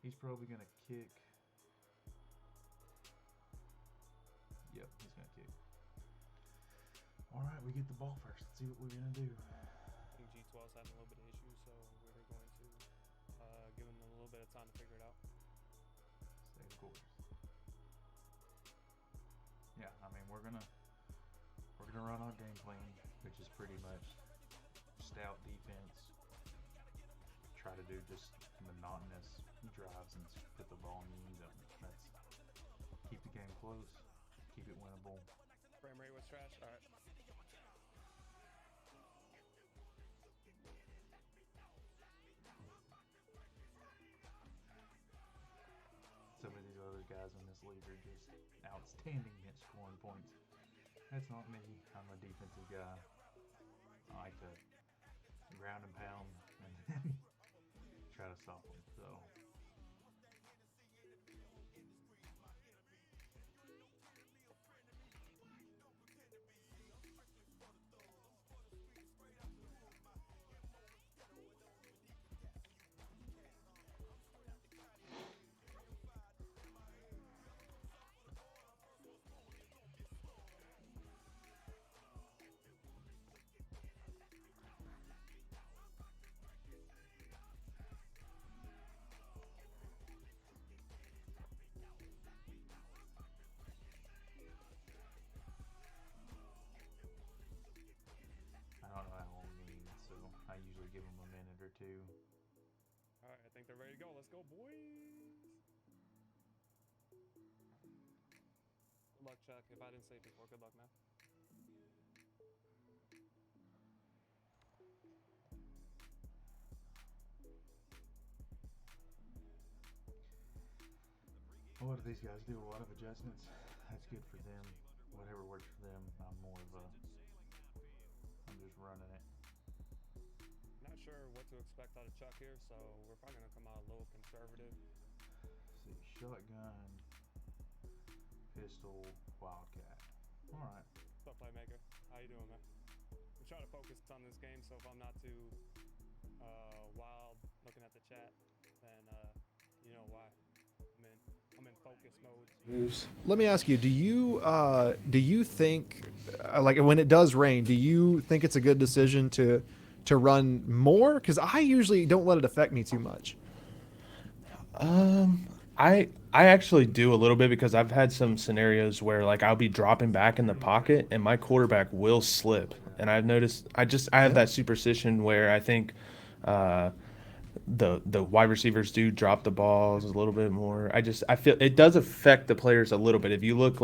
He's probably going to kick. Yep, he's going to kick. All right, we get the ball first. Let's see what we're going to do. I think G12's having a little bit of issues, so we're going to give them a little bit of time to figure it out. Stay the course. Yeah, I mean, we're gonna run our game plan, which is pretty much stout defense. Try to do just monotonous drives and put the ball in the end zone. That's keep the game close, keep it winnable. Frame rate was trash. All right. Some of these other guys in this league are just outstanding at scoring points. That's not me. I'm a defensive guy. I like to ground and pound and then try to stop them. So I don't know how long we need, so I usually give them a minute or two. All right, I think they're ready to go. Let's go, boys. Good luck, Chuck. If I didn't say it before, good luck, man. A lot of these guys do a lot of adjustments. That's good for them. Whatever works for them. I'm just running it. Not sure what to expect out of Chuck here, so we're probably going to come out a little conservative. See, shotgun, pistol, wildcat. All right. What's up, Playmaker? How you doing, man? I'm trying to focus on this game, so if I'm not too wild looking at the chat, then you know why. I'm in focus mode. Let me ask you: do you think, like when it does rain, do you think it's a good decision to run more? Because I usually don't let it affect me too much. I actually do a little bit because I've had some scenarios where like I'll be dropping back in the pocket and my quarterback will slip, and I've noticed I have that superstition where I think the wide receivers do drop the balls a little bit more. I feel it does affect the players a little bit. If you look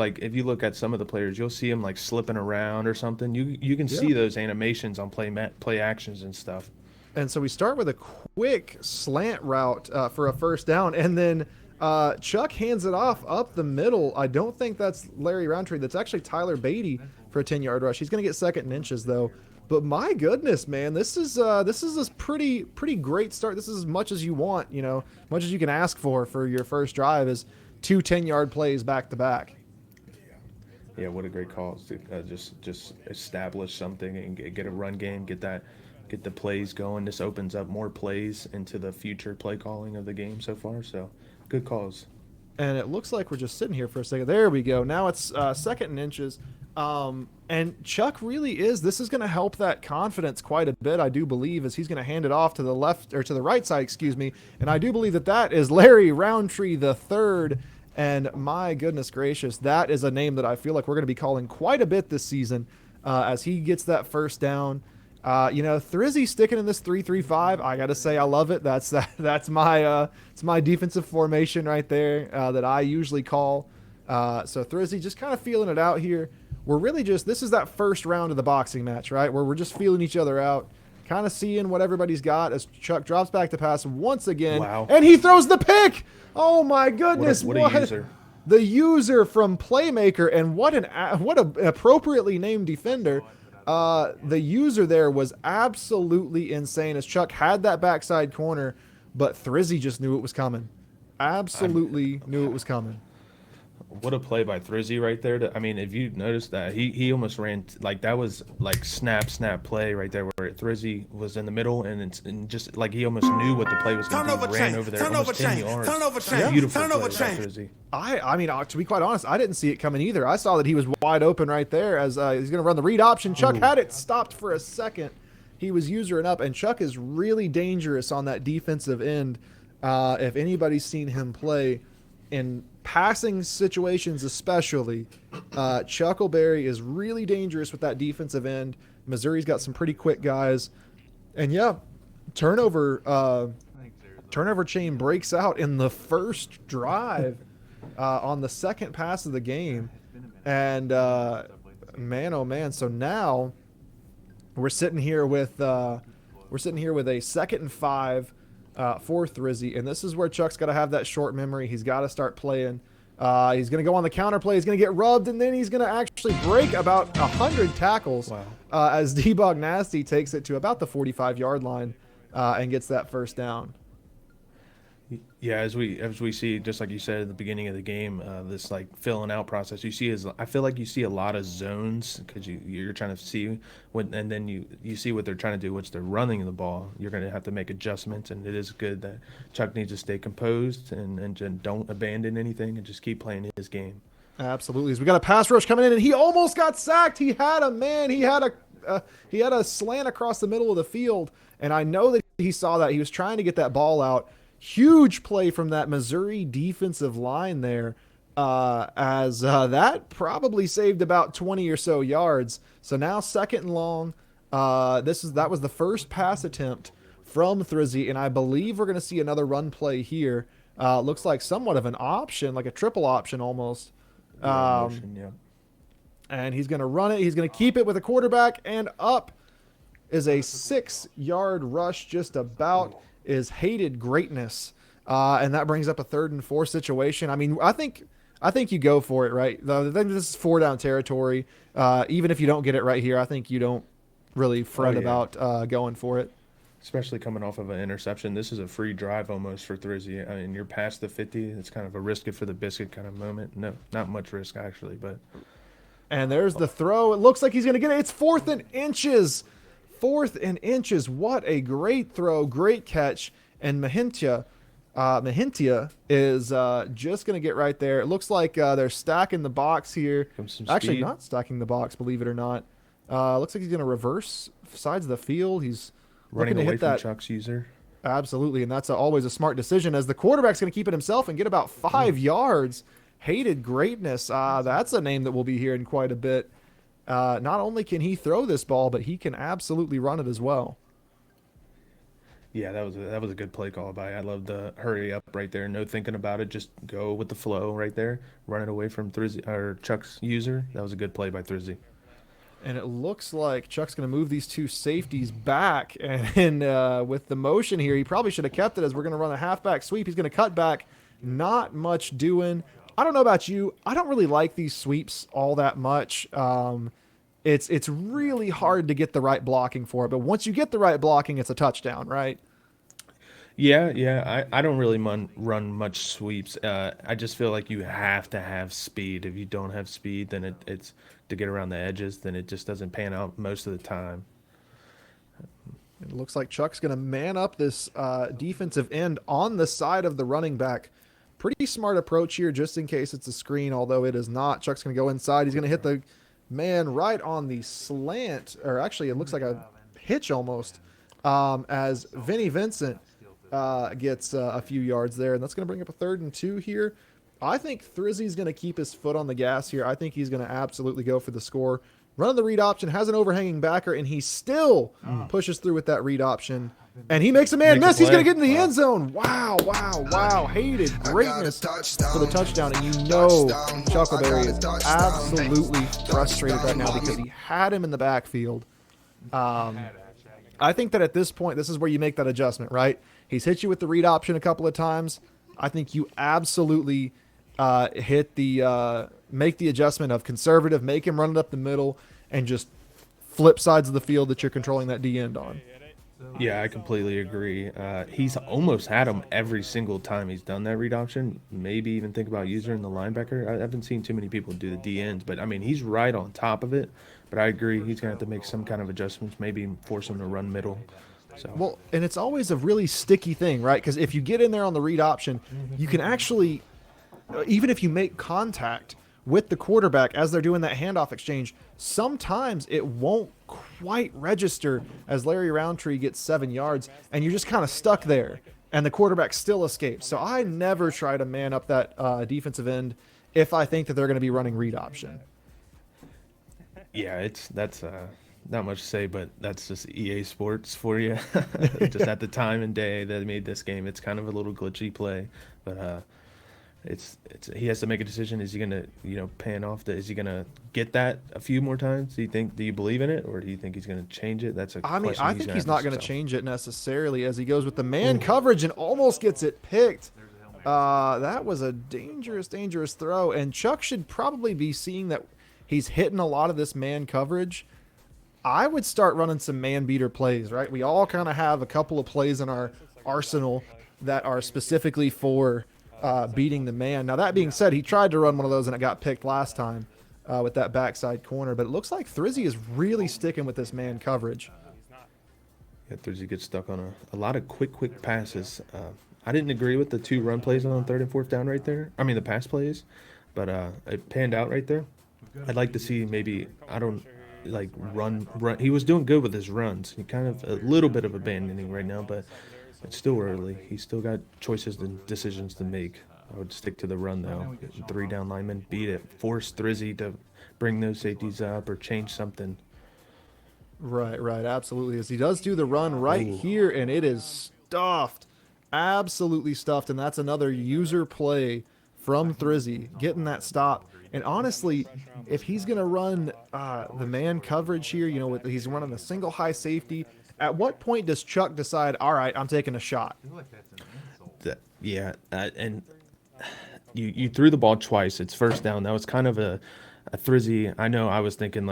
at some of the players, you'll see them like slipping around or something. You can see those animations on play actions and stuff. And so we start with a quick slant route for a first down, and then Chuck hands it off up the middle. I don't think that's Larry Roundtree. That's actually Tyler Beatty for a 10-yard rush. He's going to get second and inches though. But my goodness, man, this is a pretty great start. This is as much as you want, much as you can ask for your first drive is 2 10-yard plays back to back. Yeah, what a great call to just establish something and get a run game, get the plays going. This opens up more plays into the future play calling of the game so far. So good calls. And it looks like we're just sitting here for a second. There we go. Now it's second and inches. And Chuck really is. This is going to help that confidence quite a bit, I do believe, as he's going to hand it off to the left or to the right side, excuse me. And I do believe that is Larry Roundtree the third. And my goodness gracious, that is a name that I feel like we're going to be calling quite a bit this season as he gets that first down. Thrizy sticking in this 3-3-5. I got to say, I love it. That's my it's my defensive formation right there that I usually call. So Thrizy just kind of feeling it out here. We're really this is that first round of the boxing match, right? Where we're just feeling each other out, kind of seeing what everybody's got as Chuck drops back to pass once again. Wow. And he throws the pick. Oh my goodness. What a user. The user from Playmaker, and what an appropriately named defender. The user there was absolutely insane as Chuck had that backside corner, but Thrizy just knew it was coming. Absolutely knew it was coming. what a play by Thrizy right there. I mean, if you noticed that, he almost ran like that was like snap play right there where Thrizy was in the middle and just like he almost knew what the play was going to be. Ran over there almost 10 yards. Beautiful play by Thrizy. I mean, to be quite honest, I didn't see it coming either. I saw that he was wide open right there as he's going to run the read option. Chuck had it stopped for a second. He was usering up, and Chuck is really dangerous on that defensive end. If anybody's seen him play in passing situations especially, Chuckleberry is really dangerous with that defensive end. Missouri's got some pretty quick guys. And yeah, turnover chain breaks out in the first drive on the second pass of the game. And man, oh man, so now we're sitting here with a 2nd and 5 for Thrizy, and this is where Chuck's got to have that short memory. He's got to start playing. He's going to go on the counter play. He's going to get rubbed, and then he's going to actually break about 100 tackles. Wow. As D-Bog Nasty takes it to about the 45-yard line and gets that first down. Yeah, as we see, just like you said at the beginning of the game, this like filling out process, I feel like you see a lot of zones because you're trying to see and then you see what they're trying to do, which they're running the ball. You're going to have to make adjustments, and it is good that Chuck needs to stay composed and don't abandon anything and just keep playing his game. Absolutely. We got a pass rush coming in, and he almost got sacked. He had a man. He had a slant across the middle of the field, and I know that he saw that. He was trying to get that ball out. Huge play from that Missouri defensive line there, as that probably saved about 20 or so yards. So now 2nd and long. That was the first pass attempt from Thrizy, and I believe we're going to see another run play here. Looks like somewhat of an option, like a triple option almost. Yeah. And he's going to run it. He's going to keep it with a quarterback, and up is a 6-yard rush just about. Is hated greatness, and that brings up a 3rd and 4 situation. I mean, I think you go for it, right? The thing, this is 4-down territory. Even if you don't get it right here, I think you don't really fret about going for it. Especially coming off of an interception, this is a free drive almost for Thrizy. I mean, you're past the 50. It's kind of a risk it for the biscuit kind of moment. No, not much risk actually, but. And there's the throw. It looks like he's going to get it. It's 4th and inches. 4th and inches. What a great throw. Great catch. And Mahintia is just going to get right there. It looks like they're stacking the box here. Actually, not stacking the box, believe it or not. Looks like he's going to reverse sides of the field. He's running looking to away hit from that. Chuck's user. Absolutely, and that's always a smart decision as the quarterback's going to keep it himself and get about 5 yards. Hated greatness. That's a name that we'll be hearing quite a bit. Not only can he throw this ball, but he can absolutely run it as well. Yeah, that was a good play call by. I love the hurry up right there. No thinking about it. Just go with the flow right there. Run it away from Thrizy or Chuck's user. That was a good play by Thrizy. And it looks like Chuck's going to move these 2 safeties back. And with the motion here, he probably should have kept it as we're going to run a halfback sweep. He's going to cut back. Not much doing. I don't know about you. I don't really like these sweeps all that much. It's really hard to get the right blocking for it. But once you get the right blocking, it's a touchdown, right? Yeah. I don't really run much sweeps. I just feel like you have to have speed. If you don't have speed, then it's to get around the edges, then it just doesn't pan out most of the time. It looks like Chuck's going to man up this defensive end on the side of the running back. Pretty smart approach here just in case it's a screen, although it is not. Chuck's going to go inside. He's going to hit the man right on the slant, or actually it looks like a hitch almost, as Vinny Vincent gets a few yards there, and that's going to bring up a 3rd and 2 here. I think Thrizy's going to keep his foot on the gas here. I think he's going to absolutely go for the score. Running the read option, has an overhanging backer, and he still pushes through with that read option. And he makes a man miss. He's going to get in the end zone. Wow. Hated greatness for the touchdown. And you know Chuckleberry is absolutely frustrated right now because he had him in the backfield. I think that at this point, this is where you make that adjustment, right? He's hit you with the read option a couple of times. I think you absolutely make the adjustment of conservative, make him run it up the middle, and just flip sides of the field that you're controlling that D end on. Yeah, I completely agree. He's almost had him every single time he's done that read option. Maybe even think about using the linebacker. I haven't seen too many people do the D ends, but I mean, he's right on top of it. But I agree, he's gonna have to make some kind of adjustments. Maybe force him to run middle. So Well, and it's always a really sticky thing, right? Because if you get in there on the read option, you can actually, even if you make contact with the quarterback as they're doing that handoff exchange, sometimes it won't quite register as Larry Roundtree gets 7 yards, and you're just kind of stuck there, and the quarterback still escapes. So I never try to man up that defensive end if I think that they're going to be running read option. yeah, that's not much to say, but that's just EA Sports for you. Just at the time and day that they made this game, it's kind of a little glitchy play, but it's he has to make a decision. Is he gonna pan off is he gonna get that a few more times? Do you believe in it, or do you think he's gonna change it? That's a I mean, question I think he's not going to himself. change it necessarily as he goes with the man coverage and almost gets it picked. That was a dangerous throw, and Chuck should probably be seeing that he's hitting a lot of this man coverage. I would start running some man beater plays, right? We all kind of have a couple of plays in our arsenal that are specifically for beating the man. Now, that being said, he tried to run one of those and it got picked last time with that backside corner, but it looks like Thrizy is really sticking with this man coverage. Yeah, Thrizy gets stuck on a lot of quick passes. I didn't agree with the 2 run plays on 3rd and 4th down right there. I mean, the pass plays, but it panned out right there. I'd like to see maybe, run. He was doing good with his runs. He kind of a little bit of abandoning right now, but it's still early. He's still got choices and decisions to make. I would stick to the run, though. 3 down linemen, beat it. Force Thrizy to bring those safeties up or change something. Right, absolutely. As he does do the run right here, and it is stuffed. Absolutely stuffed, and that's another user play from Thrizy, getting that stop. And honestly, if he's going to run the man coverage here, he's running a single high safety, at what point does Chuck decide, all right, I'm taking a shot? And you threw the ball twice. It's 1st down. That was kind of a Thrizy. I know I was thinking,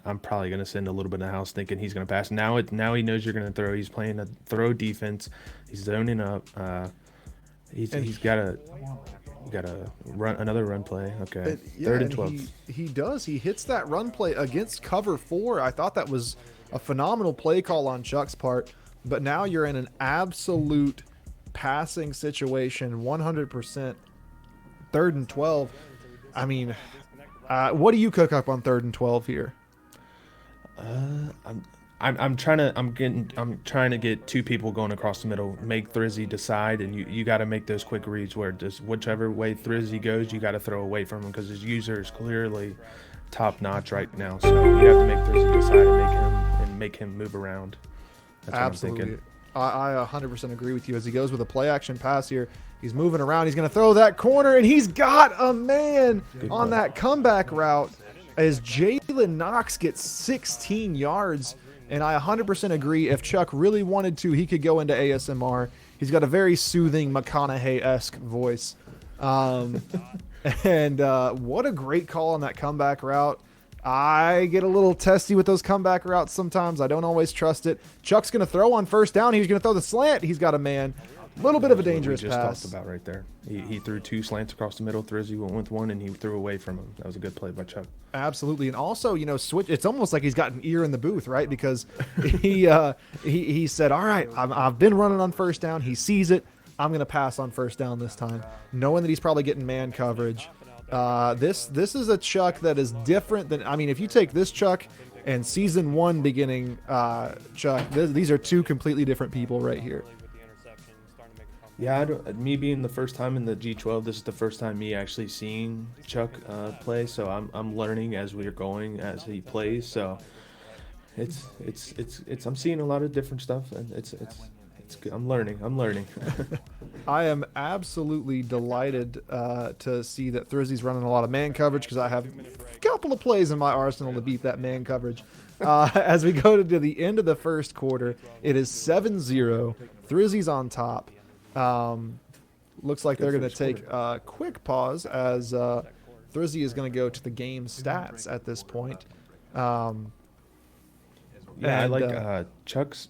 I'm probably going to send a little bit in the house thinking he's going to pass. Now he knows you're going to throw. He's playing a throw defense. He's zoning up. He's got to run another run play. Okay, 3rd and 12. He does. He hits that run play against cover 4. I thought that was a phenomenal play call on Chuck's part. But now you're in an absolute passing situation, 100%. 3rd and 12. I mean, what do you cook up on 3rd and 12 here? I'm trying to get 2 people going across the middle, make Thrizy decide, and you got to make those quick reads where just whichever way Thrizy goes, you got to throw away from him because his user is clearly top notch right now. So you have to make Thrizy decide and make him move around. That's Absolutely. what I'm thinking. I 100% agree with you as he goes with a play action pass here. He's moving around. He's going to throw that corner, and he's got a man on that comeback route as Jalen Knox gets 16 yards. And I 100% agree. If Chuck really wanted to, he could go into ASMR. He's got a very soothing McConaughey-esque voice. And what a great call on that comeback route. I get a little testy with those comeback routes sometimes. I don't always trust it. Chuck's going to throw on 1st down. He's going to throw the slant. He's got a man. A little bit of a dangerous pass. We pass. just talked about right there. He threw 2 slants across the middle. Thrizy went with 1, and he threw away from him. That was a good play by Chuck. Absolutely, and also, switch. It's almost like he's got an ear in the booth, right? Because he said, "All right, I've been running on 1st down." He sees it. I'm going to pass on 1st down this time, knowing that he's probably getting man coverage. This is a Chuck that is different than. I mean, if you take this Chuck and season 1 beginning Chuck, these are 2 completely different people right here. Yeah, me being the first time in the G12, this is the first time me actually seeing Chuck play. So I'm learning as we're going as he plays. So it's I'm seeing a lot of different stuff, and it's good. I'm learning. I am absolutely delighted to see that Thrizy's running a lot of man coverage because I have a couple of plays in my arsenal to beat that man coverage. As we go to the end of the 1st quarter, it is 7-0. Thrizy's on top. Looks like they're going to take a quick pause as Thrizy is going to go to the game stats at this point. Yeah, I And, like Chuck's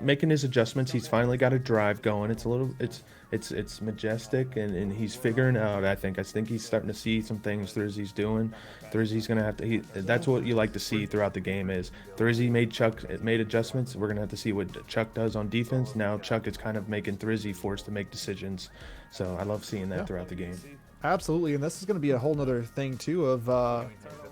making his adjustments. He's finally got a drive going. It's majestic, and he's figuring out. I think he's starting to see some things Thrizy's doing. Thrizy's gonna have to. That's what you like to see throughout the game is Thrizy made adjustments. We're gonna have to see what Chuck does on defense. Now Chuck is kind of making Thrizy forced to make decisions. So I love seeing that throughout the game. Absolutely, and this is going to be a whole nother thing too of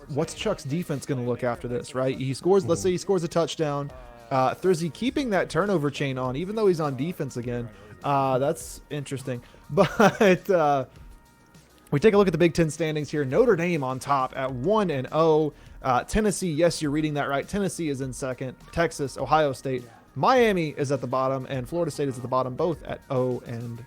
what's Chuck's defense going to look after this, right? He scores, let's say he scores a touchdown. Thrizy keeping that turnover chain on, even though he's on defense again. That's interesting. But we take a look at the Big Ten standings here. Notre Dame on top at 1-0. Tennessee, yes, you're reading that right. Tennessee is in second. Texas, Ohio State, Miami is at the bottom, and Florida State is at the bottom, both at 0-1.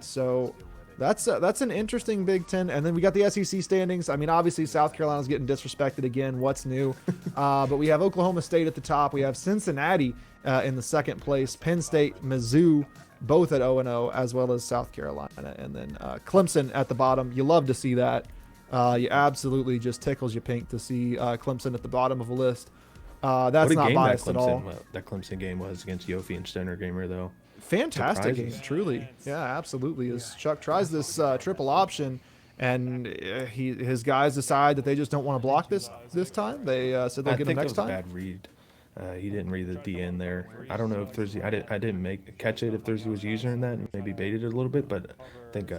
So that's an interesting Big Ten. And then we got the SEC standings. I mean, obviously South Carolina's getting disrespected again. What's new? But we have Oklahoma State at the top. We have Cincinnati in the second place. Penn State, Mizzou, both at 0-0, as well as South Carolina. And then Clemson at the bottom. You love to see that. You absolutely just tickles you pink to see Clemson at the bottom of a list. That's not biased at all. That Clemson game was against Yofi and Stoner Gamer, though. Fantastic Surprises. game, truly. Yeah, absolutely. As Chuck tries this triple option, and his guys decide that they just don't want to block this time. They said they'll get him next time. I think it was a bad read. He didn't read the DN there. I don't know if Thrizy. I didn't catch it if Thrizy was using that and maybe baited it a little bit, but I think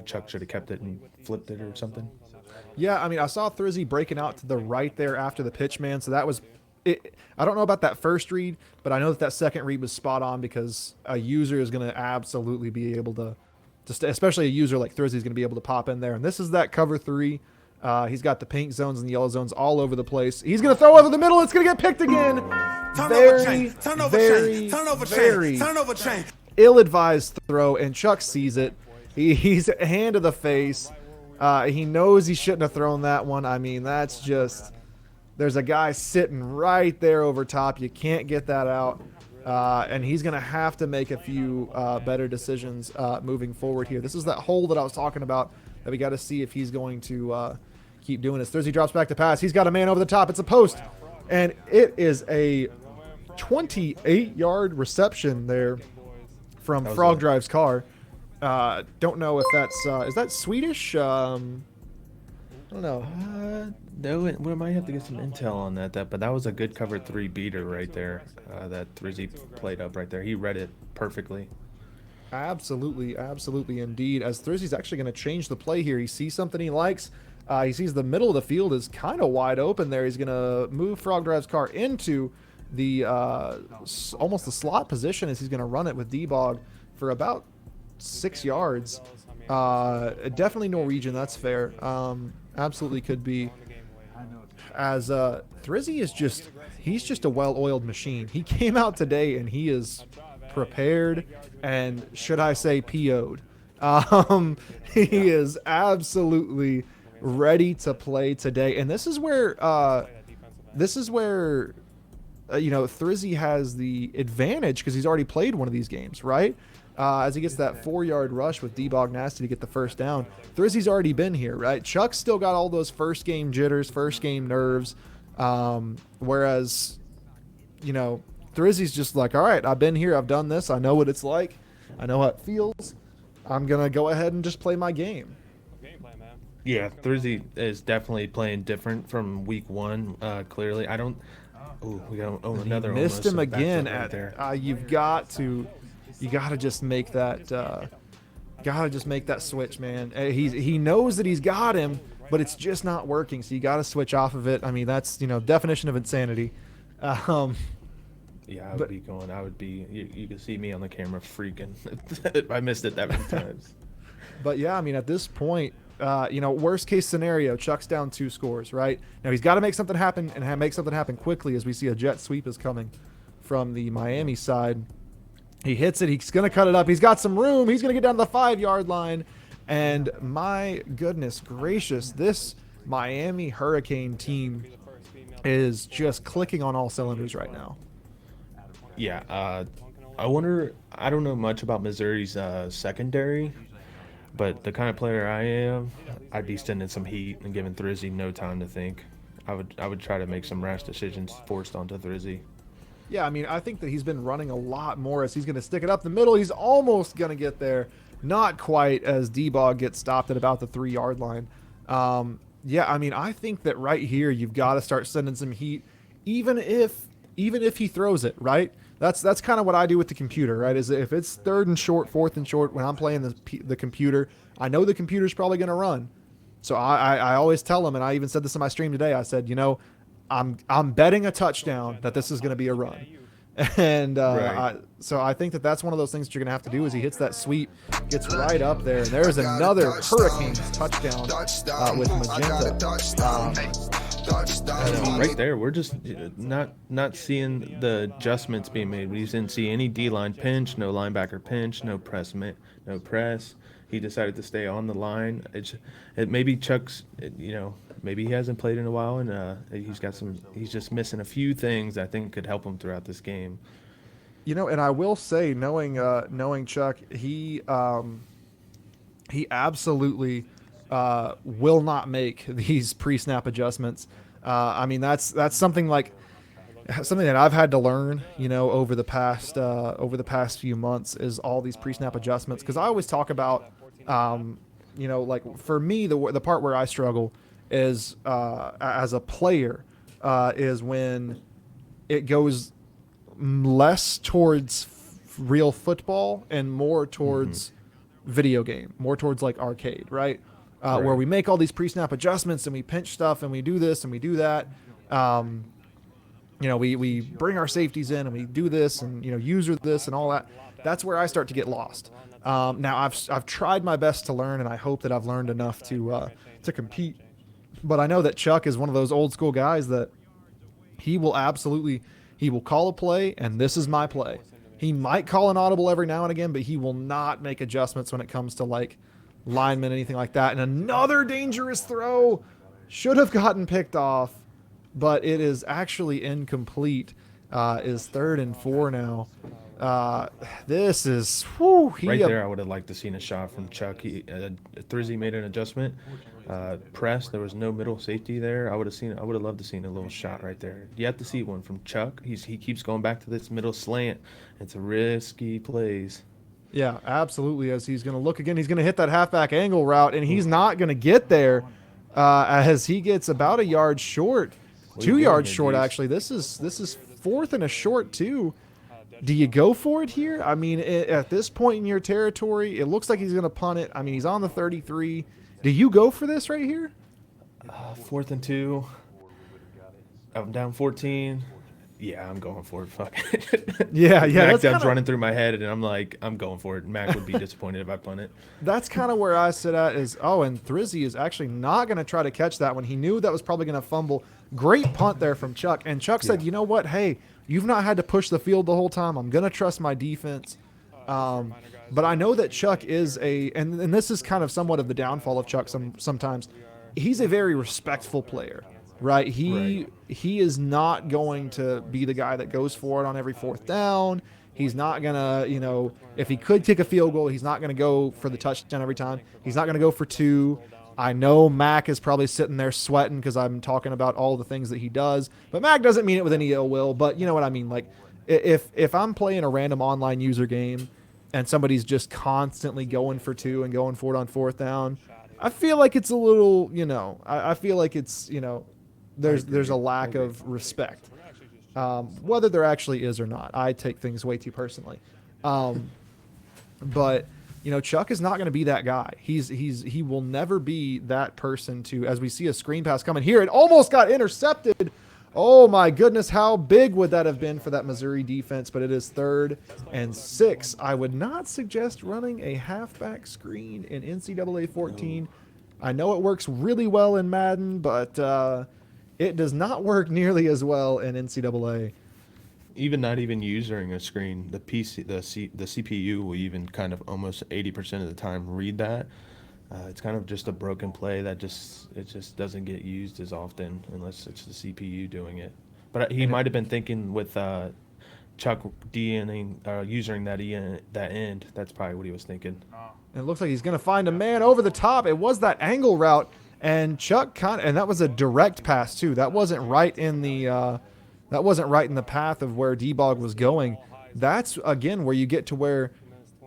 Chuck should have kept it and flipped it or something. Yeah, I mean, I saw Thrizy breaking out to the right there after the pitch, man. So that was it. I don't know about that first read, but I know that second read was spot on because a user is going to absolutely be able to, especially a user like Thrizy is going to be able to pop in there. And this is that cover 3. He's got the pink zones and the yellow zones all over the place. He's going to throw over the middle. It's going to get picked again. Very ill-advised throw, and Chuck sees it. He's a hand to the face. He knows he shouldn't have thrown that one. I mean, that's just... There's a guy sitting right there over top. You can't get that out. And he's going to have to make a few better decisions moving forward here. This is that hole that I was talking about that we got to see if he's going to keep doing this. Thrizy drops back to pass. He's got a man over the top. It's a post. And it is a 28-yard reception there from Frog Drive's car. Don't know if that's... is that Swedish? I don't know. No, we might have to get some intel on that. But that was a good cover 3 beater right there. That Thrizy played up right there. He read it perfectly. Absolutely, absolutely, indeed. As Thrizy's actually going to change the play here. He sees something he likes. He sees the middle of the field is kind of wide open there. He's going to move Frog Drive's car into the almost the slot position as he's going to run it with D-Bog for about 6 yards. Definitely Norwegian, that's fair. Absolutely could be. As Thrizy is he's just a well-oiled machine. He came out today and he is prepared and, should I say, PO'd. He is absolutely ready to play today. And this is where Thrizy has the advantage because he's already played one of these games, right? As he gets that 4-yard rush with D-Bog Nasty to get the first down. Thrizy's already been here, right? Chuck's still got all those first game jitters, first game nerves. Whereas, Thrizy's just like, all right, I've been here. I've done this. I know what it's like. I know how it feels. I'm going to go ahead and just play my game. Yeah, Thrizy is definitely playing different from week 1, clearly. We got another. Missed him again at there. You've got to just make that switch, man. He knows that he's got him, but it's just not working. So you got to switch off of it. I mean, that's definition of insanity. Yeah, I would be. You can see me on the camera freaking. If I missed it that many times. But yeah, I mean, at this point, worst case scenario, Chuck's down 2 scores, right? Now he's got to make something happen and make something happen quickly as we see a jet sweep is coming from the Miami side. He hits it. He's going to cut it up. He's got some room. He's going to get down to the 5-yard line. And my goodness gracious, this Miami Hurricane team is just clicking on all cylinders right now. Yeah. I don't know much about Missouri's secondary, but the kind of player I am, I'd be sending some heat and giving Thrizy no time to think. I would try to make some rash decisions forced onto Thrizy. Yeah, I mean, I think that he's been running a lot more as he's going to stick it up the middle. He's almost going to get there. Not quite, as D-Bog gets stopped at about the 3-yard line. Yeah, I mean, I think that right here you've got to start sending some heat, even if he throws it, right? That's kind of what I do with the computer, right? Is if it's 3rd and short, 4th and short, when I'm playing the computer, I know the computer's probably going to run. So I always tell them, and I even said this in my stream today, I said, I'm betting a touchdown that this is going to be a run. And Right. so I think that that's one of those things that you're going to have to do is he hits that sweep, gets right up there, and there's another Hurricanes touchdown with Magenta. Right there, we're just not seeing the adjustments being made. We didn't see any D-line pinch, no linebacker pinch, no press. He decided to stay on the line. Maybe Chuck's, maybe he hasn't played in a while, and he's just missing a few things I think could help him throughout this game. And I will say, knowing Chuck, he absolutely will not make these pre-snap adjustments. I mean, that's something that I've had to learn, over the past few months is all these pre-snap adjustments. Because I always talk about, for me, the part where I struggle is as a player is when it goes less towards real football and more towards video game, more towards like arcade, right? Where we make all these pre-snap adjustments and we pinch stuff and we do this and we do that. We bring our safeties in and we do this and, user this and all that. That's where I start to get lost. Now I've tried my best to learn, and I hope that I've learned enough to compete. But I know that Chuck is one of those old school guys that he will call a play, and this is my play. He might call an audible every now and again, but he will not make adjustments when it comes to like linemen, anything like that. And another dangerous throw, should have gotten picked off, but it is actually incomplete. Is 3rd and 4 now. This is there. I would have liked to seen a shot from Chuck. Thrizy made an adjustment. Press. There was no middle safety there. I would have loved to seen a little shot right there. You have to see one from Chuck. He keeps going back to this middle slant. It's a risky plays. Yeah, absolutely. As he's going to look again, he's going to hit that halfback angle route, and he's not going to get there as he gets about a yard short, 2 yards short. Actually, this is 4th and a short too. Do you go for it here? I mean, at this point in your territory, it looks like he's going to punt it. I mean, he's on the 33. Do you go for this right here? 4th and 2. I'm down 14. Yeah, I'm going for it. Fuck it. Yeah. Mac Dub's running through my head, and I'm like, I'm going for it. Mac would be disappointed if I punt it. That's kind of where I sit at is, and Thrizy is actually not going to try to catch that one. He knew that was probably going to fumble. Great punt there from Chuck. And Chuck said, you know what? Hey, you've not had to push the field the whole time. I'm going to trust my defense. But I know that Chuck is and this is kind of somewhat of the downfall of Chuck sometimes. He's a very respectful player, right? He is not going to be the guy that goes for it on every 4th down. He's not going to, if he could kick a field goal, he's not going to go for the touchdown every time. He's not going to go for 2. I know Mac is probably sitting there sweating because I'm talking about all the things that he does. But Mac doesn't mean it with any ill will. But you know what I mean? Like, if I'm playing a random online user game and somebody's just constantly going for 2 and going for it on 4th down, I feel like it's a little, I feel like it's, there's a lack of respect. Whether there actually is or not. I take things way too personally. But Chuck is not going to be that guy. He will never be that person to, as we see a screen pass coming here, it almost got intercepted. Oh my goodness, how big would that have been for that Missouri defense? But it is 3rd and 6. I would not suggest running a halfback screen in NCAA 14. I know it works really well in Madden, but it does not work nearly as well in NCAA. Not even using a screen, the CPU will even kind of almost 80% of the time read that. It's kind of just a broken play that it just doesn't get used as often unless it's the CPU doing it. But he might have been thinking with Chuck using that end. That's probably what he was thinking. And it looks like he's going to find a man over the top. It was that angle route. And Chuck and that was a direct pass too. That wasn't right in the path of where D-Bog was going. That's again where you get to where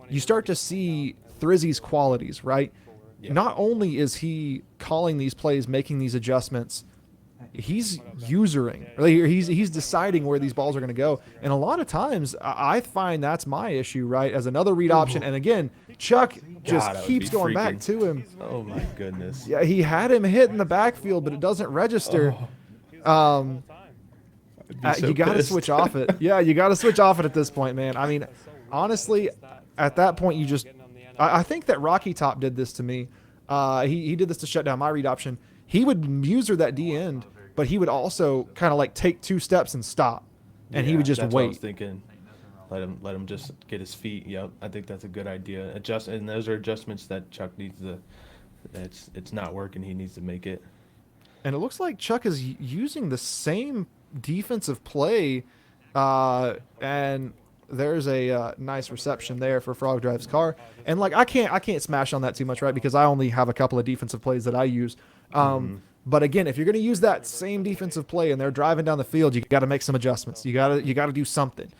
you start to see Thrizy's qualities, right? Yeah. Not only is he calling these plays, making these adjustments, he's usering. He's deciding where these balls are going to go. And a lot of times, I find that's my issue, right? As another read option. And again, Chuck just that would keeps be going back freaking- to him. Oh my goodness. Yeah, he had him hit in the backfield, but it doesn't register. I'd be so You got to pissed. switch off it. Yeah, you got to switch off it at this point, man. I mean, honestly, at that point, you just. I think that Rocky Top did this to me. He did this to shut down my read option. He would user that D end, but he would also kind of like take 2 steps and stop, and he would just that's what I was wait. thinking. Let him just get his feet. Yep, I think that's a good idea. And those are adjustments that Chuck needs to. It's not working. He needs to make it. And it looks like Chuck is using the same defensive play, and there's a nice reception there for Frog Drive's car. And like I can't smash on that too much, right? Because I only have a couple of defensive plays that I use. But again, if you're going to use that same defensive play and they're driving down the field, you got to make some adjustments. You got to do something.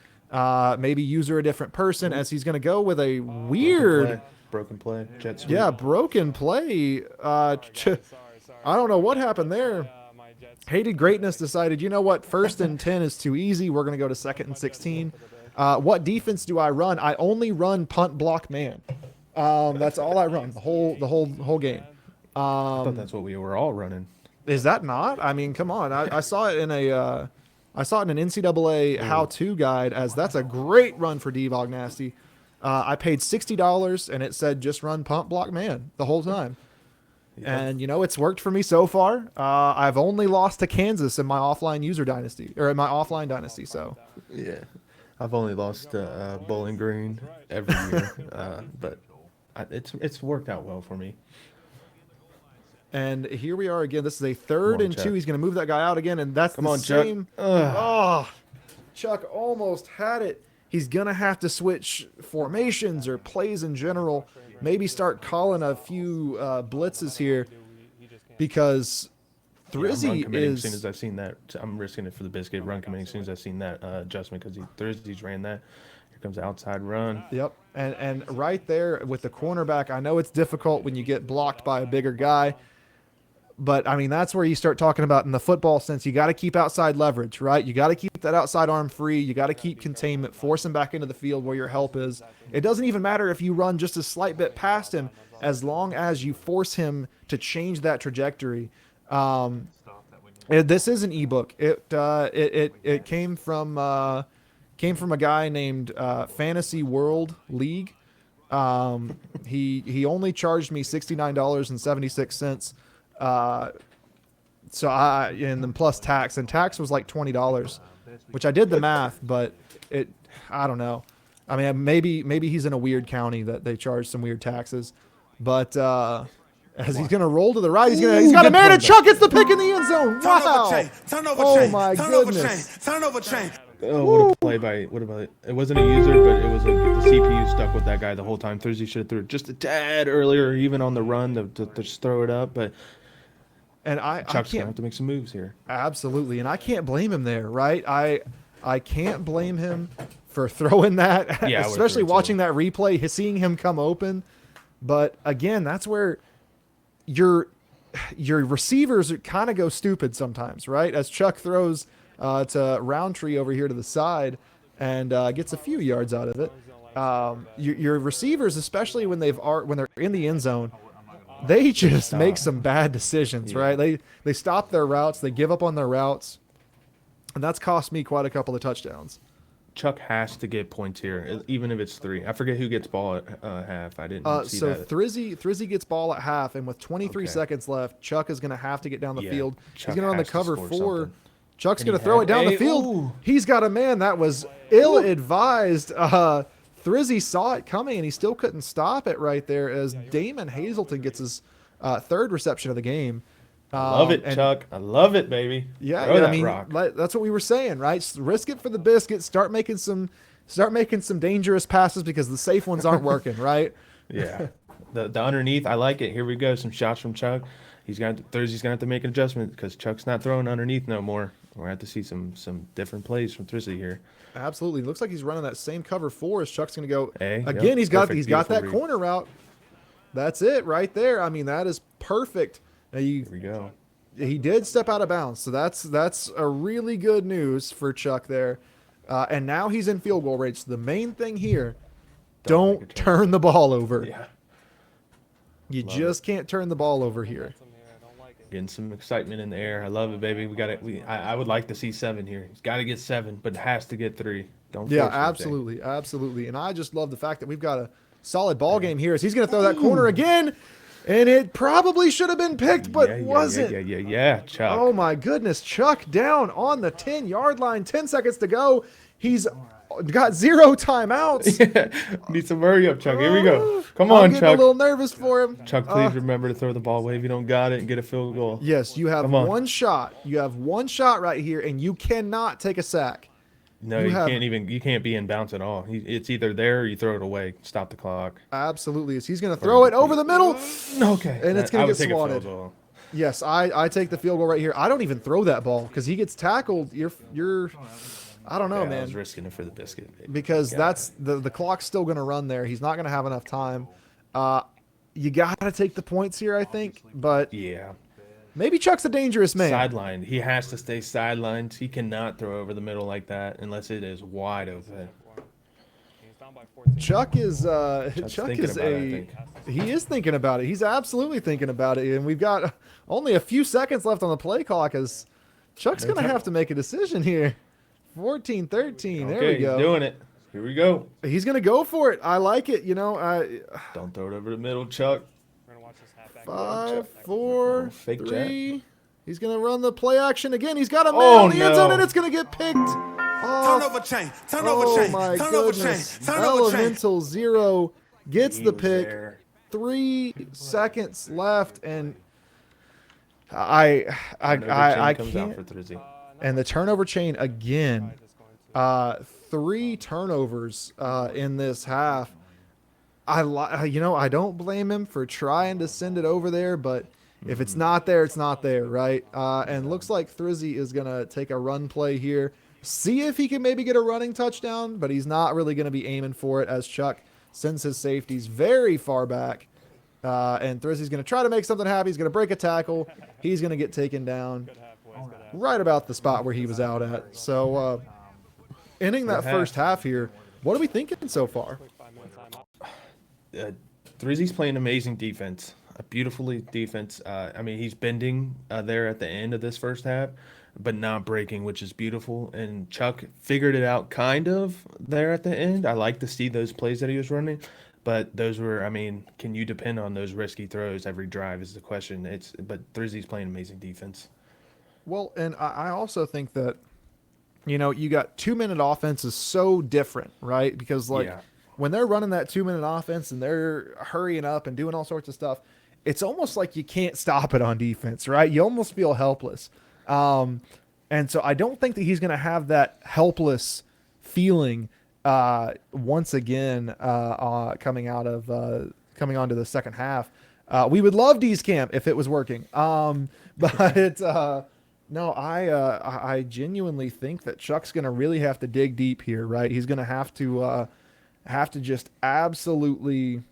Maybe user a different person as he's going to go with a weird broken play. Jet sweep. Yeah, broken play. I don't know what happened there. Hated Greatness decided, you know what, 1st and 10 is too easy. We're going to go to 2nd and 16. What defense do I run? I only run punt block man. That's all I run the whole game. I thought that's what we were all running. Is that not? I mean, come on. I saw it in an NCAA how-to guide as that's a great run for D-Bog Nasty. I paid $60 and it said just run punt block man the whole time. Yeah. And, you know, it's worked for me so far. I've only lost to Kansas in my offline user dynasty, or in my offline dynasty, so. Yeah. I've only lost to Bowling Green every year, but it's worked out well for me. And here we are again. This is a 3rd and 2. Chuck. He's going to move that guy out again, and that's Come the on, Chuck. same. Ugh. Oh, Chuck almost had it. He's going to have to switch formations or plays in general. Maybe start calling a few blitzes here because Thrizy As soon is. as I've seen that, I'm risking it for the biscuit. Run committing as soon as I've seen that adjustment because Thrizy's ran that. Here comes the outside run. Yep, and right there with the cornerback, I know it's difficult when you get blocked by a bigger guy, but I mean that's where you start talking about in the football sense. You got to keep outside leverage, right? You got to keep that outside arm free. You got to keep containment, force him back into the field where your help is. It doesn't even matter if you run just a slight bit past him, as long as you force him to change that trajectory. This is an ebook. It came from a guy named Fantasy World League. He only charged me $69.76. So and then plus tax, and tax was like $20, which I did the math, but I don't know. I mean, maybe he's in a weird county that they charge some weird taxes, but as he's gonna roll to the right, he's got a man, and Chuck gets the pick in the end zone. Wow! Oh my goodness! Oh, what a play by it wasn't a user, but it was the CPU stuck with that guy the whole time. Thrizy should have threw it just a tad earlier, even on the run to just throw it up, but. And Chuck's gonna have to make some moves here. Absolutely, and I can't blame him there, right? I can't blame him for throwing that, Yeah, especially watching that replay, seeing him come open. But again, that's where your receivers kind of go stupid sometimes, right? As Chuck throws to Roundtree over here to the side and gets a few yards out of it. Your receivers, especially when they're in the end zone, they just make some bad decisions, right? They stop their routes, they give up on their routes, and that's cost me quite a couple of touchdowns. Chuck has to get points here, even if it's 3. I forget who gets ball at half. I didn't see so that. Thrizy gets ball at half, and with 23 seconds left, Chuck is going to have to get down the field. Chuck He's going to run the has to cover score 4. something. Chuck's And going to he throw it down had the field. ooh. He's got a man. That was ill-advised. Thrizy saw it coming, and he still couldn't stop it right there as Damon Hazelton gets his 3rd reception of the game. Love it, Chuck. I love it, baby. Yeah, Throw that I mean, rock. that's what we were saying, right? Risk it for the biscuit. Start making some dangerous passes because the safe ones aren't working, right? Yeah. The underneath, I like it. Here we go. Some shots from Chuck. Thursday's gonna have to make an adjustment because Chuck's not throwing underneath no more. We're gonna have to see some different plays from Thrizy here. Absolutely. Looks like he's running that same cover 4 as Chuck's going to go. Hey, Again, yep, he's got perfect, that read. corner route. That's it right there. I mean, that is perfect. Now Here we go. He did step out of bounds, so that's a really good news for Chuck there. And now he's in field goal range. So the main thing here, don't turn the ball over. Yeah. You Love just can't turn the ball over here. I don't like it. Getting some excitement in the air. I love it, baby. I would like to see 7 here. He's got to get 7, but has to get 3. Don't. Yeah, force it, absolutely, absolutely. And I just love the fact that we've got a solid ball game here. As he's going to throw that corner again, and it probably should have been picked, but wasn't. Yeah, Chuck. Oh my goodness, Chuck down on the 10-yard line. 10 seconds to go. He's got 0 timeouts. Need some hurry up, Chuck. Here we go. Come I'm on, getting Chuck. a little nervous for him. Chuck, please remember to throw the ball away if you don't got it and get a field goal. Yes, you have Come on. one shot. You have one shot right here, and you cannot take a sack. No, you can't be in bounds at all. It's either there or you throw it away. Stop the clock. Absolutely. He's going to throw it over the middle. Okay. And it's going to get swatted. A field goal. Yes, I take the field goal right here. I don't even throw that ball because he gets tackled. You're I don't know, I man. was risking it for the biscuit. Baby. Because that's the clock's still going to run there. He's not going to have enough time. You got to take the points here, I think. But yeah. Maybe Chuck's a dangerous man. Sidelined. He has to stay sidelined. He cannot throw over the middle like that unless it is wide open. Chuck is he is thinking about it. He's absolutely thinking about it. And we've got only a few seconds left on the play clock as Chuck's going to have to make a decision here. 14-13. Okay, There we go. He's doing it. Here we go. He's going to go for it. I like it. Don't throw it over the middle, Chuck. 5, 4, Fake 3. jack. He's going to run the play action again. He's got a man in the end zone, and it's going to get picked off. Turnover chain. Turnover chain. My Turnover goodness. chain. Turnover chain. Elemental 0 gets He the was pick. there. 3 seconds left, and I Turnover chain comes out can't. for Thrizy. And the turnover chain again. 3 turnovers in this half. I don't blame him for trying to send it over there, but if it's not there, it's not there, right? And looks like Thrizy is going to take a run play here. See if he can maybe get a running touchdown, but he's not really going to be aiming for it as Chuck sends his safeties very far back. And Thrizy's going to try to make something happen. He's going to break a tackle. He's going to get taken down right about the spot where he was out at. So ending that first half here, what are we thinking so far? Thrizy's playing amazing defense, a beautifully defense. I mean, he's bending there at the end of this first half, but not breaking, which is beautiful. And Chuck figured it out kind of there at the end. I like to see those plays that he was running, but those were, I mean, can you depend on those risky throws every drive is the question. But Thrizy's playing amazing defense. Well, and I also think that, you got 2-minute offense is so different, right? Because when they're running that 2-minute offense and they're hurrying up and doing all sorts of stuff, it's almost like you can't stop it on defense, right? You almost feel helpless. And so I don't think that he's going to have that helpless feeling once again coming onto the second half. We would love D's camp if it was working. But no, I genuinely think that Chuck's going to really have to dig deep here, right? He's going to have to just absolutely,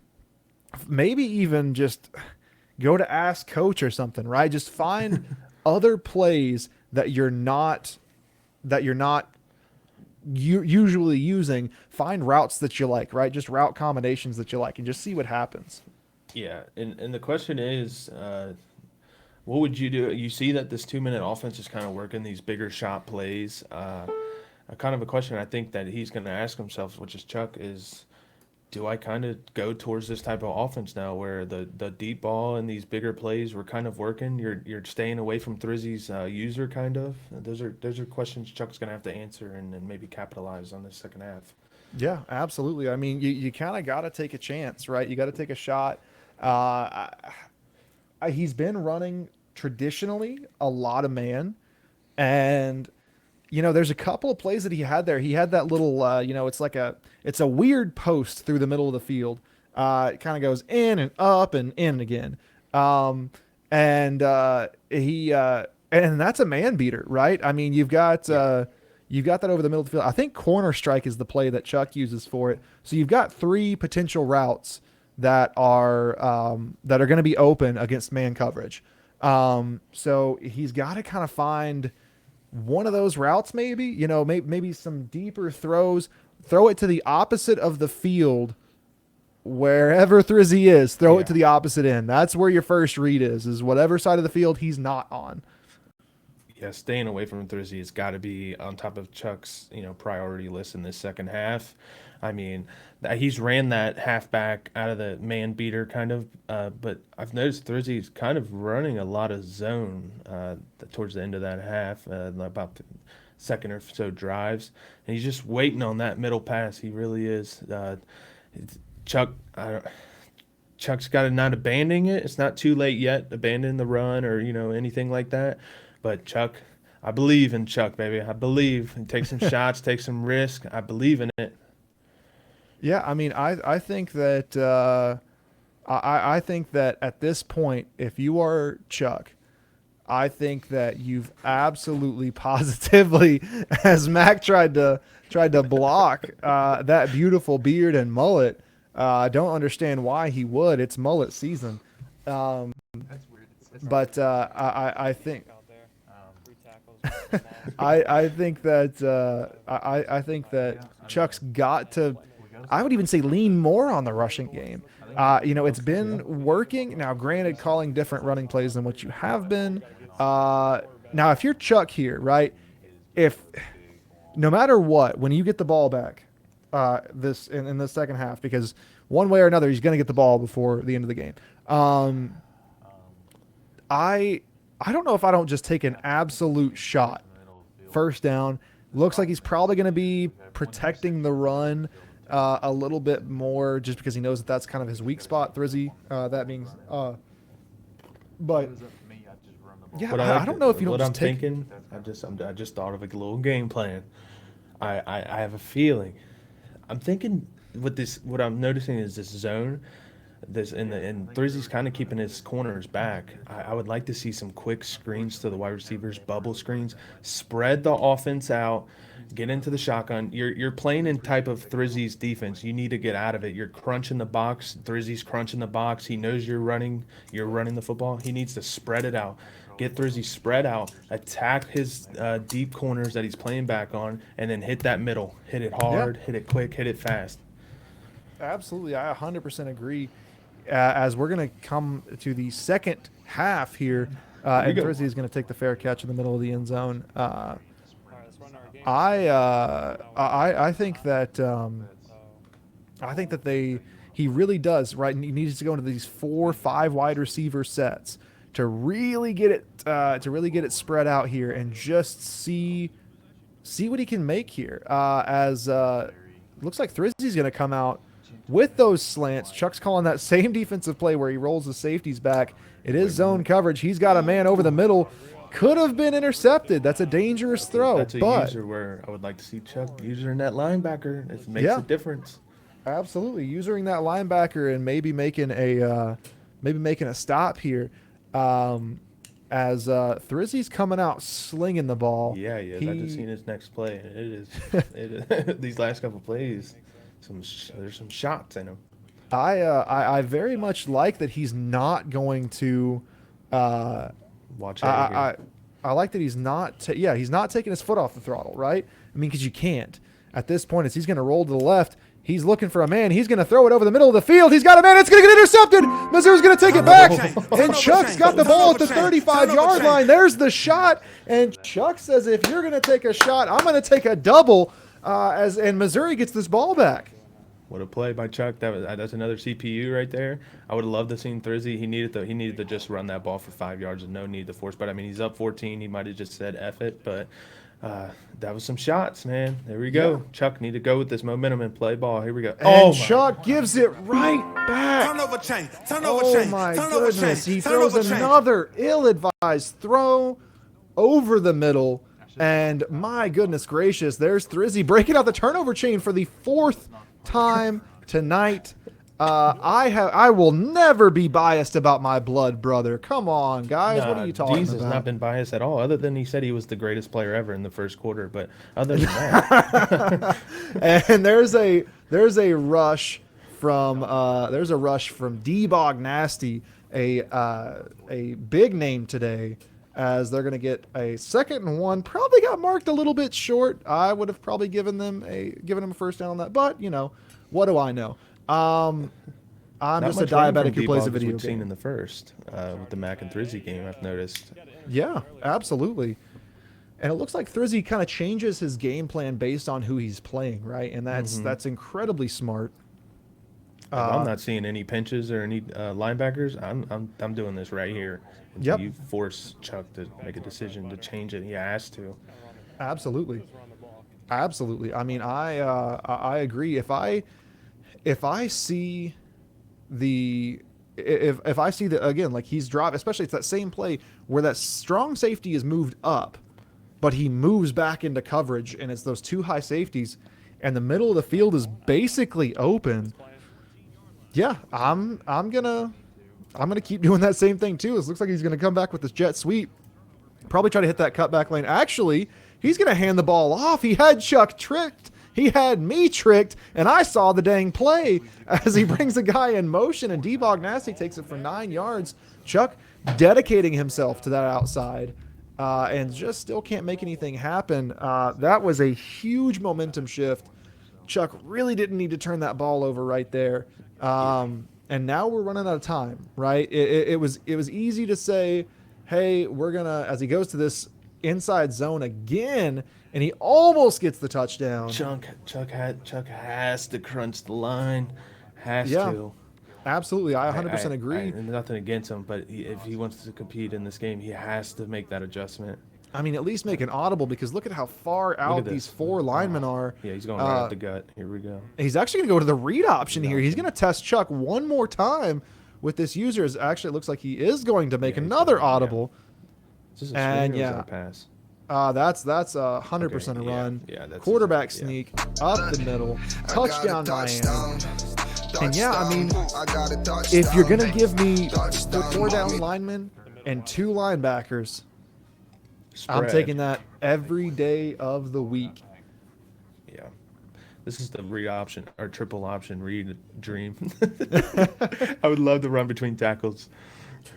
maybe even just go to ask coach or something, right? Just find other plays that you're not usually using. Find routes that you like, right? Just route combinations that you like, and just see what happens. Yeah, and the question is, what would you do? You see that this 2-minute offense is kind of working these bigger shot plays. Kind of a question I think that he's going to ask himself, which is Chuck, is do I kind of go towards this type of offense now where the deep ball and these bigger plays were kind of working? You're staying away from Thrizy's user kind of. Those are questions Chuck's going to have to answer and maybe capitalize on this second half. Yeah, absolutely. I mean, you kind of got to take a chance, right? You got to take a shot. He's been running traditionally a lot of man, and there's a couple of plays that he had there. He had that little, it's a weird post through the middle of the field. It kind of goes in and up and in again. And and and that's a man beater, right? I mean, you've got that over the middle of the field. I think corner strike is the play that Chuck uses for it. So you've got 3 potential routes that are going to be open against man coverage. So he's got to kind of find one of those routes, maybe, maybe some deeper throws, throw it to the opposite of the field, wherever Thrizy is, throw it to the opposite end. That's where your first read is whatever side of the field he's not on. Yeah, staying away from Thrizy has got to be on top of Chuck's, priority list in this second half. I mean, he's ran that halfback out of the man beater kind of, but I've noticed Thrizy's kind of running a lot of zone towards the end of that half, about the second or so drives, and he's just waiting on that middle pass. He really is. Chuck's got to not abandoning it. It's not too late yet, abandon the run or anything like that. But Chuck, I believe in Chuck, baby. I believe. Take some shots, take some risk. I believe in it. Yeah, I mean, I think that I think that at this point, if you are Chuck, I think that you've absolutely positively, as Mac tried to block that beautiful beard and mullet. I don't understand why he would. It's mullet season. That's weird. But I think I think that I think that Chuck's got to. I would even say lean more on the rushing game. It's been working. Now, granted, calling different running plays than what you have been. Now, if you're Chuck here, right? No matter what, when you get the ball back, in the second half, because one way or another he's going to get the ball before the end of the game. I don't know if I don't just take an absolute shot. First down. Looks like he's probably going to be protecting the run a little bit more, just because he knows that that's kind of his weak spot. Thrizy, that means. But yeah, I don't know if you don't. What just I'm take, thinking, I just thought of a little game plan. I have a feeling. I'm thinking with this. What I'm noticing is this zone. And Thrizy's kind of keeping his corners back. I would like to see some quick screens to the wide receivers, bubble screens, spread the offense out, get into the shotgun. You're playing in type of Thrizy's defense. You need to get out of it. You're crunching the box. Thrizy's crunching the box. He knows you're running the football. He needs to spread it out. Get Thrizy spread out, attack his deep corners that he's playing back on, and then hit that middle. Hit it hard, hit it quick, hit it fast. Absolutely, I 100% agree. As we're going to come to the second half here, and Thrizy is going to take the fair catch in the middle of the end zone. I think that he really does, right. He needs to go into these 4 or 5 wide receiver sets to really get it spread out here and just see what he can make here. Looks like Thrizy's going to come out with those slants. Chuck's calling that same defensive play where he rolls the safeties back. It is zone coverage. He's got a man over the middle. Could have been intercepted. That's a dangerous throw. That's a user where I would like to see Chuck using that linebacker. It makes a difference. Absolutely, using that linebacker and maybe making a stop here. As Thrizy's coming out slinging the ball. Yeah, I just seen his next play. It is these last couple plays. There's some shots in him. I very much like that he's not going to watch out. I like that he's not he's not taking his foot off the throttle, right? I mean, because you can't at this point. As he's going to roll to the left, he's looking for a man. He's going to throw it over the middle of the field. He's got a man. It's going to get intercepted. Missouri's going to take it back, and Chuck's got the ball at the 35-yard line. There's the shot, and Chuck says, "If you're going to take a shot, I'm going to take a double." And Missouri gets this ball back. What a play by Chuck! That's another CPU right there. I would have loved to seen Thrizy. He needed to just run that ball for 5 yards and no need to force. But I mean, he's up 14. He might have just said F it. But that was some shots, man. There we go. Yeah. Chuck need to go with this momentum and play ball. Here we go. And Chuck gives it right back. Turnover chain. Oh my goodness! He throws another ill-advised throw over the middle. And my goodness gracious, there's Thrizy breaking out the turnover chain for the 4th time tonight. I will never be biased about my blood brother. Come on, guys. What are you talking Dees about? has not been biased at all, other than he said he was the greatest player ever in the first quarter. But other than that, And there's a rush from D-Bog Nasty, a big name today, as they're gonna get a 2nd and 1. Probably got marked a little bit short. I would have probably given him a first down on that, but what do I know? I'm not just a much running diabetic from who plays a D-Bog as video we've seen game. in the first with the Mac and Thrizy game. I've noticed. Yeah, absolutely. And it looks like Thrizy kind of changes his game plan based on who he's playing, right? And that's incredibly smart. If I'm not seeing any pinches or any linebackers, I'm doing this right here until Yep. you force Chuck to make a decision to change it. He has to. Absolutely. Absolutely. I mean, I agree. If I see if I see that again, like he's dropped, especially it's that same play where that strong safety is moved up, but he moves back into coverage, and it's those two high safeties, and the middle of the field is basically open. Yeah, I'm gonna keep doing that same thing too. It looks like he's gonna come back with this jet sweep, probably try to hit that cutback lane. Actually, he's gonna hand the ball off. He had Chuck tricked. He had me tricked, and I saw the dang play as he brings the guy in motion, and D-Bog Nasty takes it for 9 yards. Chuck dedicating himself to that outside, and just still can't make anything happen. That was a huge momentum shift. Chuck really didn't need to turn that ball over right there. And now we're running out of time, right? It was easy to say, hey, we're gonna, as he goes to this inside zone again, and he almost gets the touchdown. Chuck has to crunch the line. Has to. Absolutely, I 100% agree. Nothing against him, but if he wants to compete in this game, he has to make that adjustment. I mean, at least make an audible, because look at how far out these 4 linemen are. Yeah, he's going right up the gut. Here we go. He's actually going to go to the read option here. He's going to test Chuck one more time with this user. Actually, it looks like he is going to make another audible. Is this a screen or is that a pass? That's 100% a run. Yeah, that's quarterback sneak up the middle, touchdown Miami. And yeah, I mean, if you're gonna give me 4 down linemen and 2 linebackers, I'm taking that every day of the week. Yeah, this is the read option or triple option read dream. I would love to run between tackles.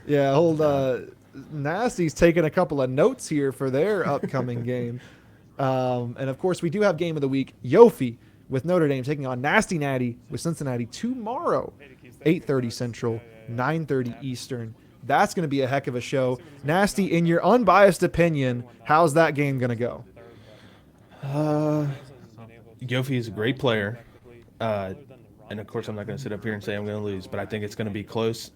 Yeah, Nasty's taking a couple of notes here for their upcoming game. And of course, we do have game of the week. Yofi with Notre Dame taking on Nasty Natty with Cincinnati tomorrow, 8:30 Central, 9:30 Eastern. That's going to be a heck of a show. Nasty, in your unbiased opinion, how's that game going to go? Yofi is a great player. And of course, I'm not going to sit up here and say I'm going to lose, but I think it's going to be close.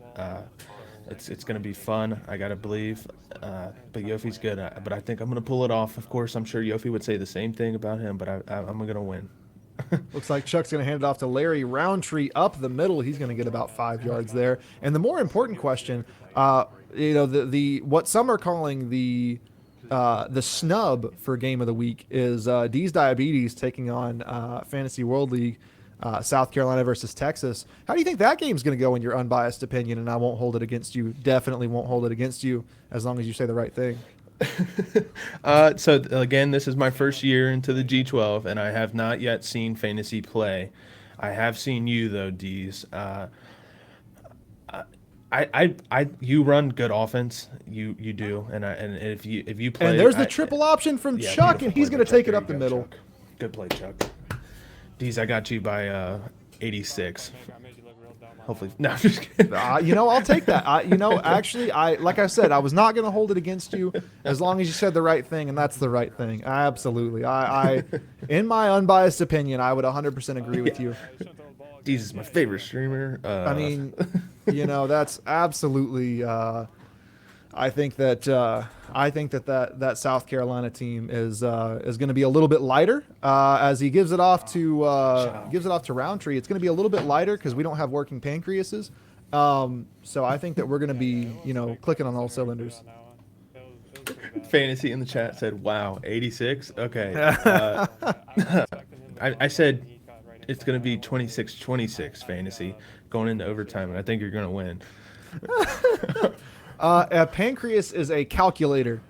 It's going to be fun, I got to believe. But Yofi's good. But I think I'm going to pull it off. Of course, I'm sure Yofi would say the same thing about him, but I'm going to win. Looks like Chuck's going to hand it off to Larry Roundtree up the middle. He's going to get about 5 yards there. And the more important question, the what some are calling the snub for game of the week is D's Diabetes taking on Fantasy World League, South Carolina versus Texas. How do you think that game's going to go in your unbiased opinion? And I won't hold it against you. Definitely won't hold it against you as long as you say the right thing. So again, this is my first year into the G12, and I have not yet seen fantasy play. I have seen you though, D's. You run good offense. You do, and if you play, and there's the triple option from Chuck, and he's going to take it up the middle. Chuck. Good play, Chuck. D's, I got you by 86. Hopefully, no, I'm just kidding. I'll take that. Actually, like I said, I was not going to hold it against you as long as you said the right thing, and that's the right thing. Absolutely. I in my unbiased opinion, I would 100% agree with you. D's is my favorite streamer. I mean, that's absolutely. I think that that South Carolina team is going to be a little bit lighter as he gives it off to Roundtree. It's going to be a little bit lighter because we don't have working pancreases. So I think that we're going to be clicking on all cylinders. Fantasy in the chat said, "Wow, 86." Okay, I said it's gonna be 26-26 fantasy going into overtime, and I think you're gonna win. A pancreas is a calculator.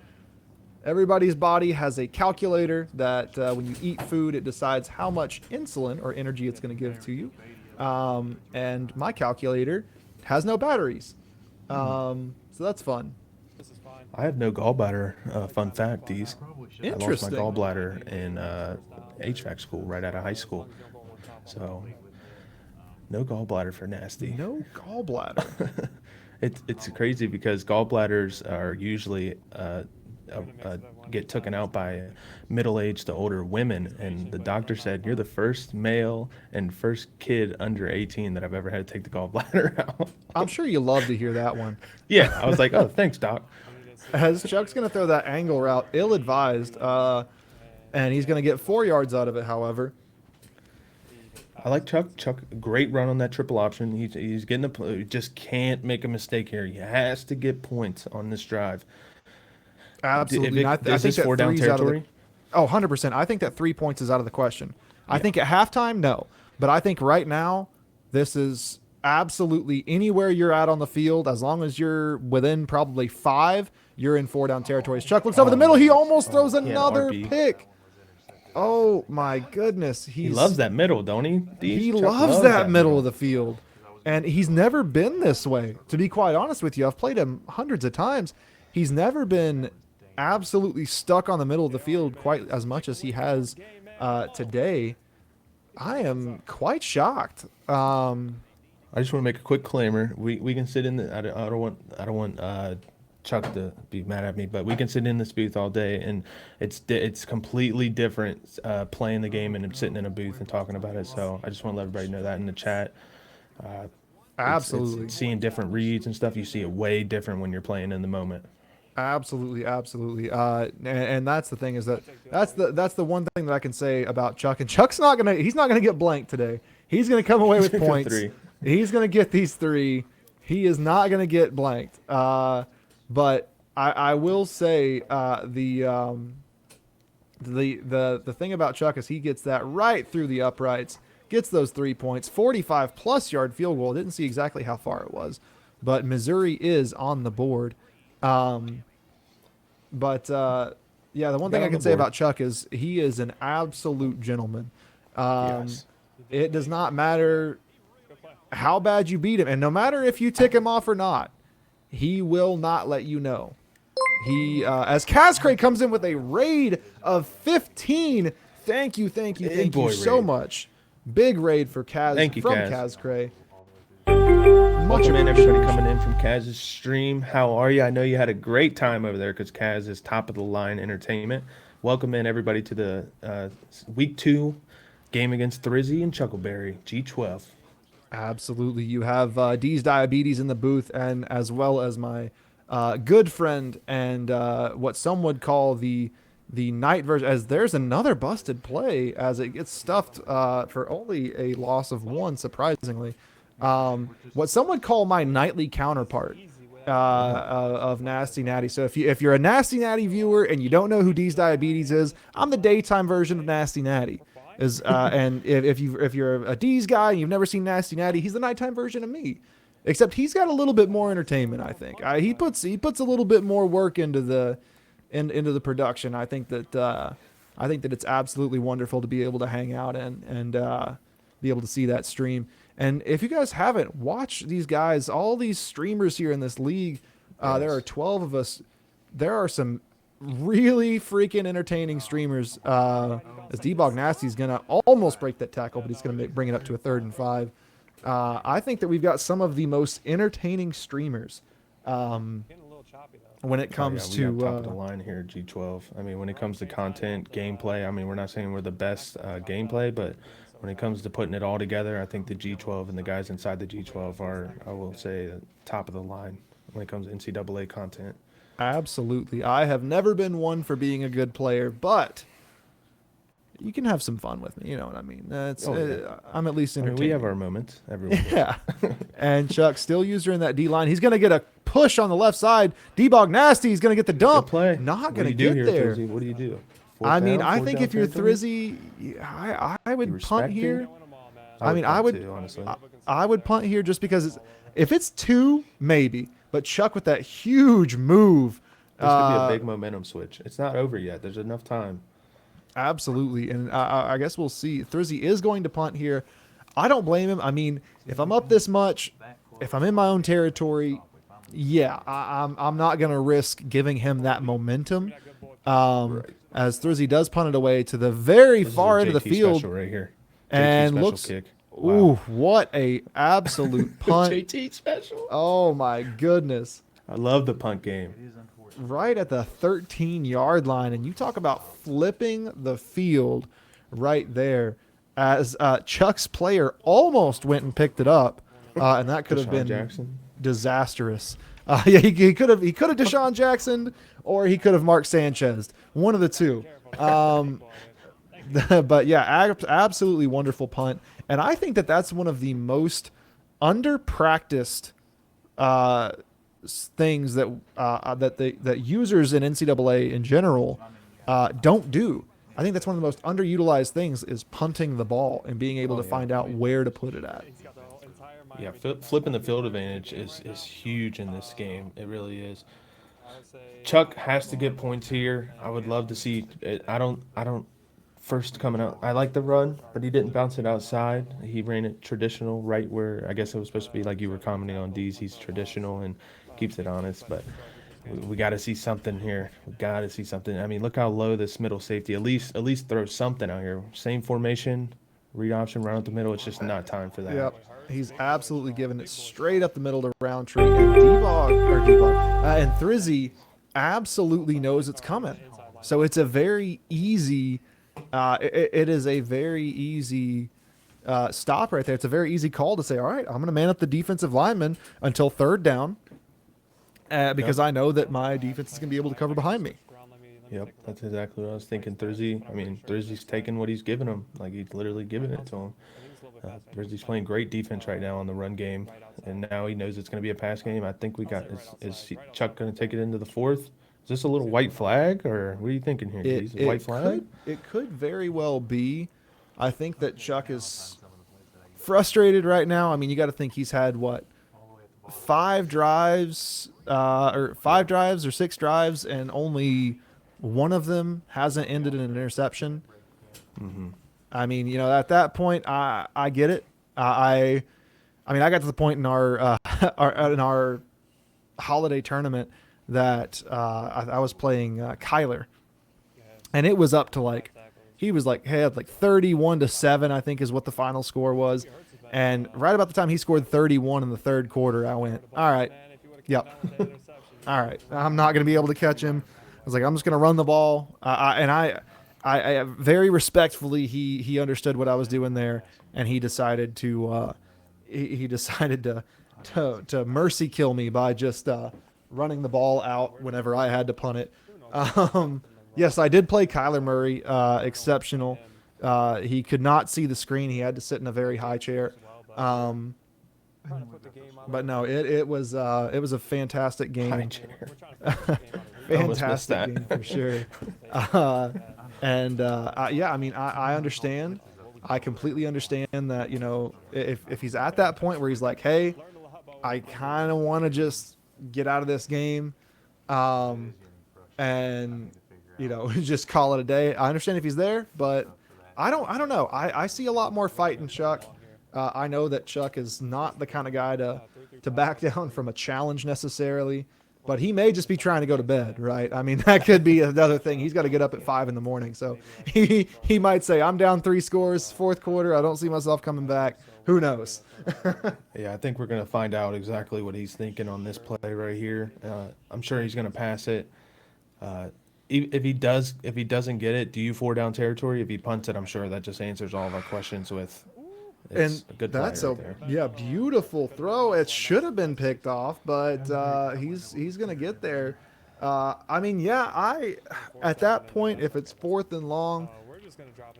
Everybody's body has a calculator that when you eat food, it decides how much insulin or energy it's going to give to you. And my calculator has no batteries. So that's fun. This is fine. I have no gallbladder. Fun fact, these. I lost my Interesting. gallbladder in HVAC school right out of high school. So, no gallbladder for nasty. No gallbladder. It's crazy because gallbladders are usually get taken out by middle-aged to older women, and the doctor said you're the first male and first kid under 18 that I've ever had to take the gallbladder out. I'm sure you love to hear that one. Yeah, I was like, oh, thanks, doc. As Chuck's going to throw that angle route, ill-advised, and he's going to get 4 yards out of it, however. I like Chuck. Chuck, great run on that triple option. He's getting he just can't make a mistake here. He has to get points on this drive. Absolutely. I Is think this 4 down territory? 100%. I think that 3 points is out of the question. I think at halftime, no. But I think right now, this is absolutely anywhere you're at on the field, as long as you're within probably 5, you're in 4 down territories. Chuck looks over the middle. He almost throws another RB. pick. Oh, my goodness. He loves that middle, don't he? He Chuck loves that middle of the field. And he's never been this way. To be quite honest with you, I've played him hundreds of times. He's never been absolutely stuck on the middle of the field quite as much as he has today. I am quite shocked. I just want to make a quick claimer. We can sit in the. I don't want Chuck to be mad at me, but we can sit in this booth all day, and it's completely different playing the game and sitting in a booth and talking about it. So I just want to let everybody know that in the chat. Absolutely. It's seeing different reads and stuff. You see it way different when you're playing in the moment. Absolutely. And that's the thing, is that's the one thing that I can say about Chuck. And Chuck's he's not gonna get blanked today. He's gonna come away with points. 3. He's gonna get these 3. He is not gonna get blanked. But I will say the thing about Chuck is he gets that right through the uprights, gets those 3 points, 45+ yard field goal. Didn't see exactly how far it was, but Missouri is on the board. Yeah, the one thing I can say about Chuck is he is an absolute gentleman. Yes. It does not matter how bad you beat him, and no matter if you tick him off or not, he will not let you know. He, as Kazcray comes in with a raid of 15. Thank you so much. Big raid for Kaz. Thank you, from Kaz. Kazcray. Welcome in, everybody coming in from Kaz's stream. How are you? I know you had a great time over there because Kaz is top of the line entertainment. Welcome in, everybody, to the week 2 game against Thrizy and Chuckleberry, G12. Absolutely. You have D's Diabetes in the booth, and as well as my good friend and what some would call the night version, as there's another busted play as it gets stuffed for only a loss of 1, surprisingly. What some would call my nightly counterpart of Nasty Natty. So if you're a Nasty Natty viewer and you don't know who D's Diabetes is, I'm the daytime version of Nasty Natty. And if you're a D's guy and you've never seen Nasty Natty, he's the nighttime version of me. Except he's got a little bit more entertainment, I think. He puts a little bit more work into the production. I think that it's absolutely wonderful to be able to hang out and be able to see that stream. And if you guys haven't, watch these guys, all these streamers here in this league. Yes. There are 12 of us. There are some really freaking entertaining streamers. As D-Bog Nasty's going to almost break that tackle, but he's going to bring it up to a 3rd and 5. I think that we've got some of the most entertaining streamers when it comes to top of the line here at G12. I mean, when it comes to content, gameplay, I mean, we're not saying we're the best gameplay, but when it comes to putting it all together, I think the G12 and the guys inside the G12 are, I will say, top of the line when it comes to NCAA content. Absolutely. I have never been one for being a good player, but you can have some fun with me. You know what I mean? I'm at least entertained. We have our moments, everyone. Yeah. And Chuck, still user in that D line. He's going to get a push on the left side. D-Bog Nasty, he's going to get the dump. Play. Not going to get here, there. Thrizy? What do you do? I think if you're Thrizy, I would punt here. I mean, punt too, honestly. I would punt here just because if it's 2, maybe. But Chuck with that huge move. This could be a big momentum switch. It's not over yet. There's enough time. Absolutely. And I guess we'll see. Thrizy is going to punt here. I don't blame him. I mean, if I'm up this much, if I'm in my own territory, yeah, I'm not going to risk giving him that momentum. As Thrizy does punt it away to the very far end of the field. Right here. And special looks, kick. Ooh, what a absolute punt. JT special. Oh my goodness. I love the punt game. Right at the 13-yard line, and you talk about flipping the field right there as Chuck's player almost went and picked it up, and that could have been Jackson. Disastrous. Yeah, he could have Deshaun Jackson, or he could have Mark Sanchez, one of the two. But yeah, absolutely wonderful punt, and I think that's one of the most under-practiced things that users in NCAA in general don't do. I think that's one of the most underutilized things is punting the ball and being able to find out where to put it at. Yeah, flipping the field advantage is huge in this game. It really is. Chuck has to get points here. I would love to see it. I don't first coming out. I like the run, but he didn't bounce it outside. He ran it traditional, right where I guess it was supposed to be. Like you were commenting on D's, he's traditional and keeps it honest. But we got to see something here. We got to see something. I mean, look how low this middle safety. At least throw something out here. Same formation, read option, run up the middle. It's just not time for that. Yep. He's absolutely giving it straight up the middle to Roundtree. And and Thrizy absolutely knows it's coming. So it's a very easy it is a very easy stop right there. It's a very easy call to say, all right, I'm going to man up the defensive lineman until third down because I know that my defense is going to be able to cover behind me. Yep, that's exactly what I was thinking. Thrizy's taking what he's giving him. Like, he's literally giving it to him. Thrizy's playing great defense right now on the run game, and now he knows it's going to be a pass game. I think we got – is Chuck going to take it into the fourth? Is this a little white flag, or what are you thinking here? White flag? It could very well be. I think that Chuck is frustrated right now. I mean, you got to think he's had, 5 drives or 6 drives, and only one of them hasn't ended in an interception. Mm-hmm. I mean, at that point, I get it. I mean, I got to the point in our holiday tournament that I was playing Kyler, and it was up to he was had 31-7, I think is what the final score was. And right about the time he scored 31 in the third quarter, I went, all right, yep, all right, I'm not going to be able to catch him. I was like, I'm just going to run the ball. I very respectfully, he understood what I was doing there, and he decided to to mercy kill me by just running the ball out whenever I had to punt it. Yes, I did play Kyler Murray, exceptional. He could not see the screen. He had to sit in a very high chair. But no, it was a fantastic game. High chair. Fantastic game for sure. Yeah, I mean, I understand. I completely understand that, if he's at that point where he's like, hey, I kind of want to just get out of this game and, just call it a day. I understand if he's there, but I don't know. I see a lot more fight in Chuck. I know that Chuck is not the kind of guy to back down from a challenge necessarily. But he may just be trying to go to bed, right? I mean, that could be another thing. He's got to get up at 5 a.m. So he might say, I'm down 3 scores, fourth quarter. I don't see myself coming back. Who knows? Yeah, I think we're going to find out exactly what he's thinking on this play right here. I'm sure he's going to pass it. If he doesn't get it, do you 4 down territory? If he punts it, I'm sure that just answers all of our questions with and a good that's there. Beautiful throw. It should have been picked off, but he's gonna get there. I mean, at that point, if it's 4th and long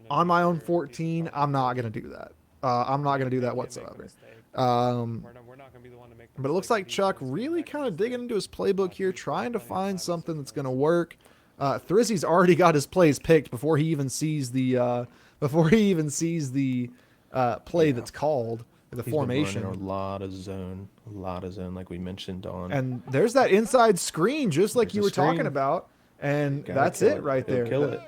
on my own 14, I'm not gonna do that. I'm not gonna do that whatsoever. But it looks like Chuck really kind of digging into his playbook here, trying to find something that's gonna work. Thrizy's already got his plays picked before he even sees the play that's called, the He's formation. been running a lot of zone, like we mentioned on. And there's that inside screen, just like There's you the were talking screen. about. And Gotta that's kill it right He'll there. Kill it.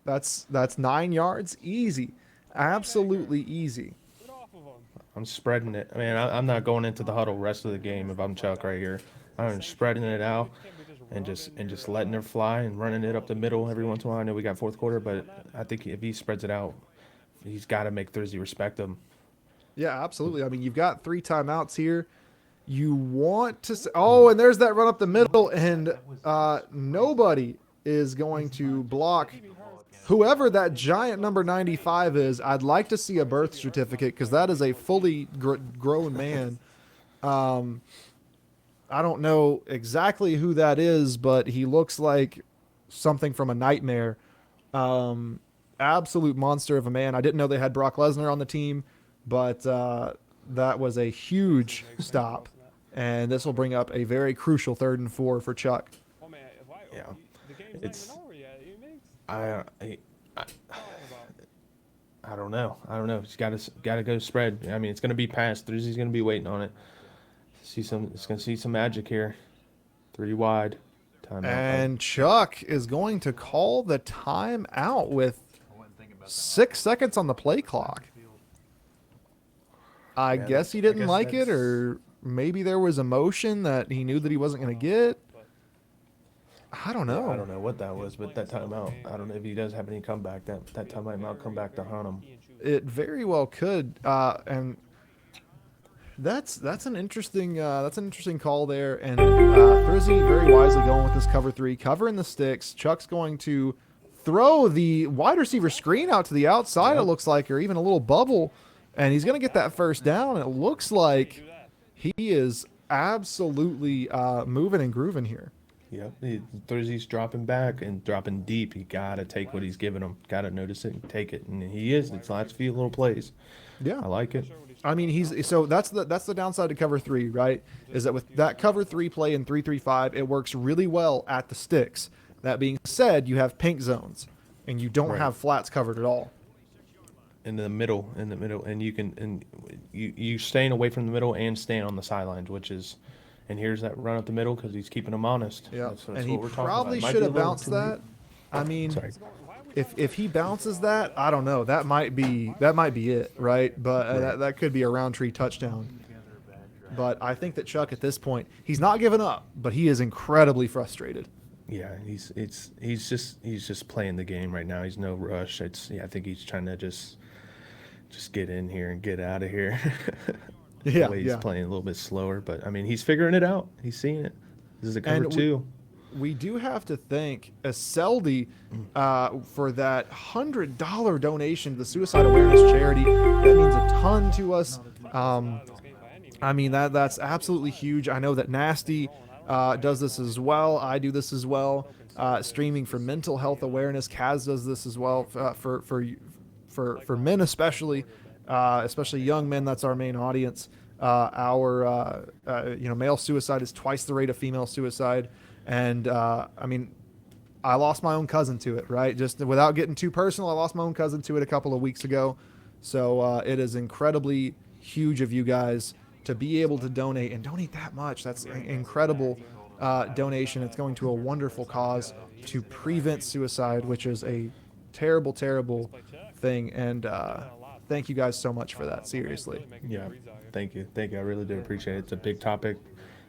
That's 9 yards, easy, absolutely easy. Get off of him. I'm spreading it. I mean, I'm not going into the huddle rest of the game if I'm Chuck right here. I'm spreading it out and just letting her fly and running it up the middle every once in a while. I know we got fourth quarter, but I think if he spreads it out, he's got to make Thrizy respect him. Yeah, absolutely. I mean, you've got 3 timeouts here. You want to oh, and there's that run up the middle, and nobody is going to block whoever that giant number 95 is. I'd like to see a birth certificate because that is a fully grown man. I don't know exactly who that is, but he looks like something from a nightmare. Absolute monster of a man. I didn't know they had Brock Lesnar on the team, but that was a huge stop. And this will bring up a very crucial 3rd and 4 for Chuck. Oh man, Yeah. the game's It's- not even over yet. You mean? I don't know. He's got to go spread. I mean, it's going to be passed. Thrizy's going to be waiting on it. It's going to see some magic here. 3 wide. Timeout. And Chuck is going to call the timeout with 6 seconds on the play clock. I Yeah, guess he I didn't guess like it, that's- or maybe there was emotion that he knew that he wasn't going to get. I don't know. I don't know what that was, but that timeout. I don't know if he does have any comeback. That timeout might come back to haunt him. It very well could, and that's an interesting call there. And Thrizy very wisely going with this cover 3, covering the sticks. Chuck's going to throw the wide receiver screen out to the outside. Yep. It looks like, or even a little bubble, and he's going to get that first down. It looks like he is absolutely moving and grooving here. Yep. Thrizy's dropping back and dropping deep. He got to take what he's giving him. Got to notice it and take it. And he is. It's last few little plays. Yeah. I like it. I mean, that's the downside to cover 3, right? Is that with that cover 3 play in 3-3-5, it works really well at the sticks. That being said, you have pink zones, and you don't Right. have flats covered at all. In the middle, and you staying away from the middle and staying on the sidelines, which is, and here's that run up the middle because he's keeping them honest. Yeah, That's and he what we're talking probably about. It might should be a have little bounced too that. late. I mean, Sorry. if he bounces that, I don't know. That might be it, right? But that could be a round tree touchdown. But I think that Chuck at this point, he's not giving up, but he is incredibly frustrated. Yeah, he's just playing the game right now. He's no rush. I think he's trying to just get in here and get out of here. Yeah, The way he's yeah. playing a little bit slower, but I mean, he's figuring it out. He's seeing it. This is a cover And 2. We do have to thank Eseldi for that $100 donation to the Suicide Awareness Charity. That means a ton to us. I mean, that's absolutely huge. I know that Nasty does this as well. I do this as well. Streaming for mental health awareness. Kaz does this as well for men especially young men. That's our main audience. Our male suicide is twice the rate of female suicide. And I mean, I lost my own cousin to it, right? Just without getting too personal, I lost my own cousin to it a couple of weeks ago. So it is incredibly huge of you guys to be able to donate and donate that much. That's an incredible donation. It's going to a wonderful cause to prevent suicide, which is a terrible, terrible thing. And thank you guys so much for that. Seriously. Yeah, thank you. I really do appreciate it. It's a big topic.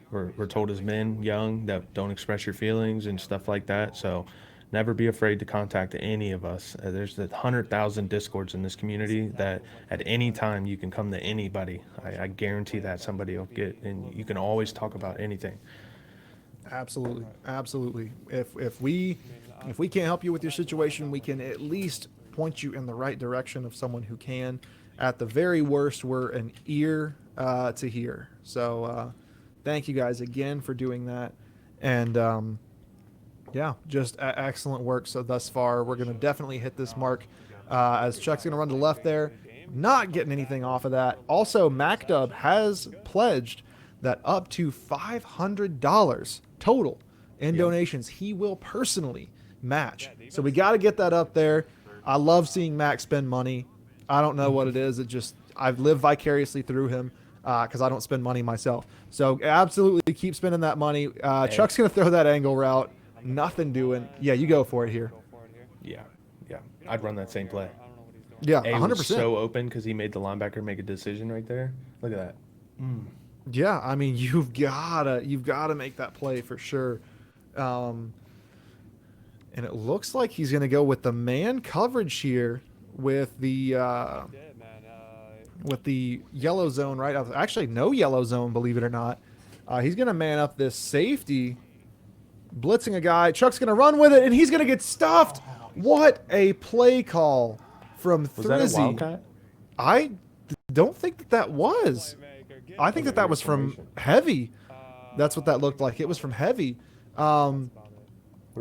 We're told as men, young, that don't express your feelings and stuff like that. So never be afraid to contact any of us. There's 100,000 discords in this community that at any time you can come to anybody. I guarantee that somebody will get, and you can always talk about anything. Absolutely. Absolutely. If we can't help you with your situation, we can at least point you in the right direction of someone who can. At the very worst, we're an ear to hear. So thank you guys again for doing that. And yeah, just excellent work so thus far. We're going to definitely hit this mark as Chuck's going to run to the left there. Not getting anything off of that. Also, MacDub has pledged that up to $500 total in donations he will personally match. So we got to get that up there. I love seeing Mac spend money. I don't know what it is. I've lived vicariously through him because I don't spend money myself. So absolutely keep spending that money. Chuck's gonna throw that angle route. Nothing doing. Yeah, you go for it here. Go for it here. Yeah. I'd run that same play. I don't know what he's doing. Yeah, A 100%. was so open because he made the linebacker make a decision right there. Look at that. Yeah, I mean you've gotta make that play for sure. And it looks like he's gonna go with the man coverage here with the Yeah, man. with the yellow zone right. Actually, no yellow zone, believe it or not. He's gonna man up this safety, blitzing a guy. Chuck's gonna run with it, and he's gonna get stuffed. What a play call from Was that a Thrizy. wildcat? I don't think that was. I think that was from heavy. That's what that looked like. It was from heavy, What a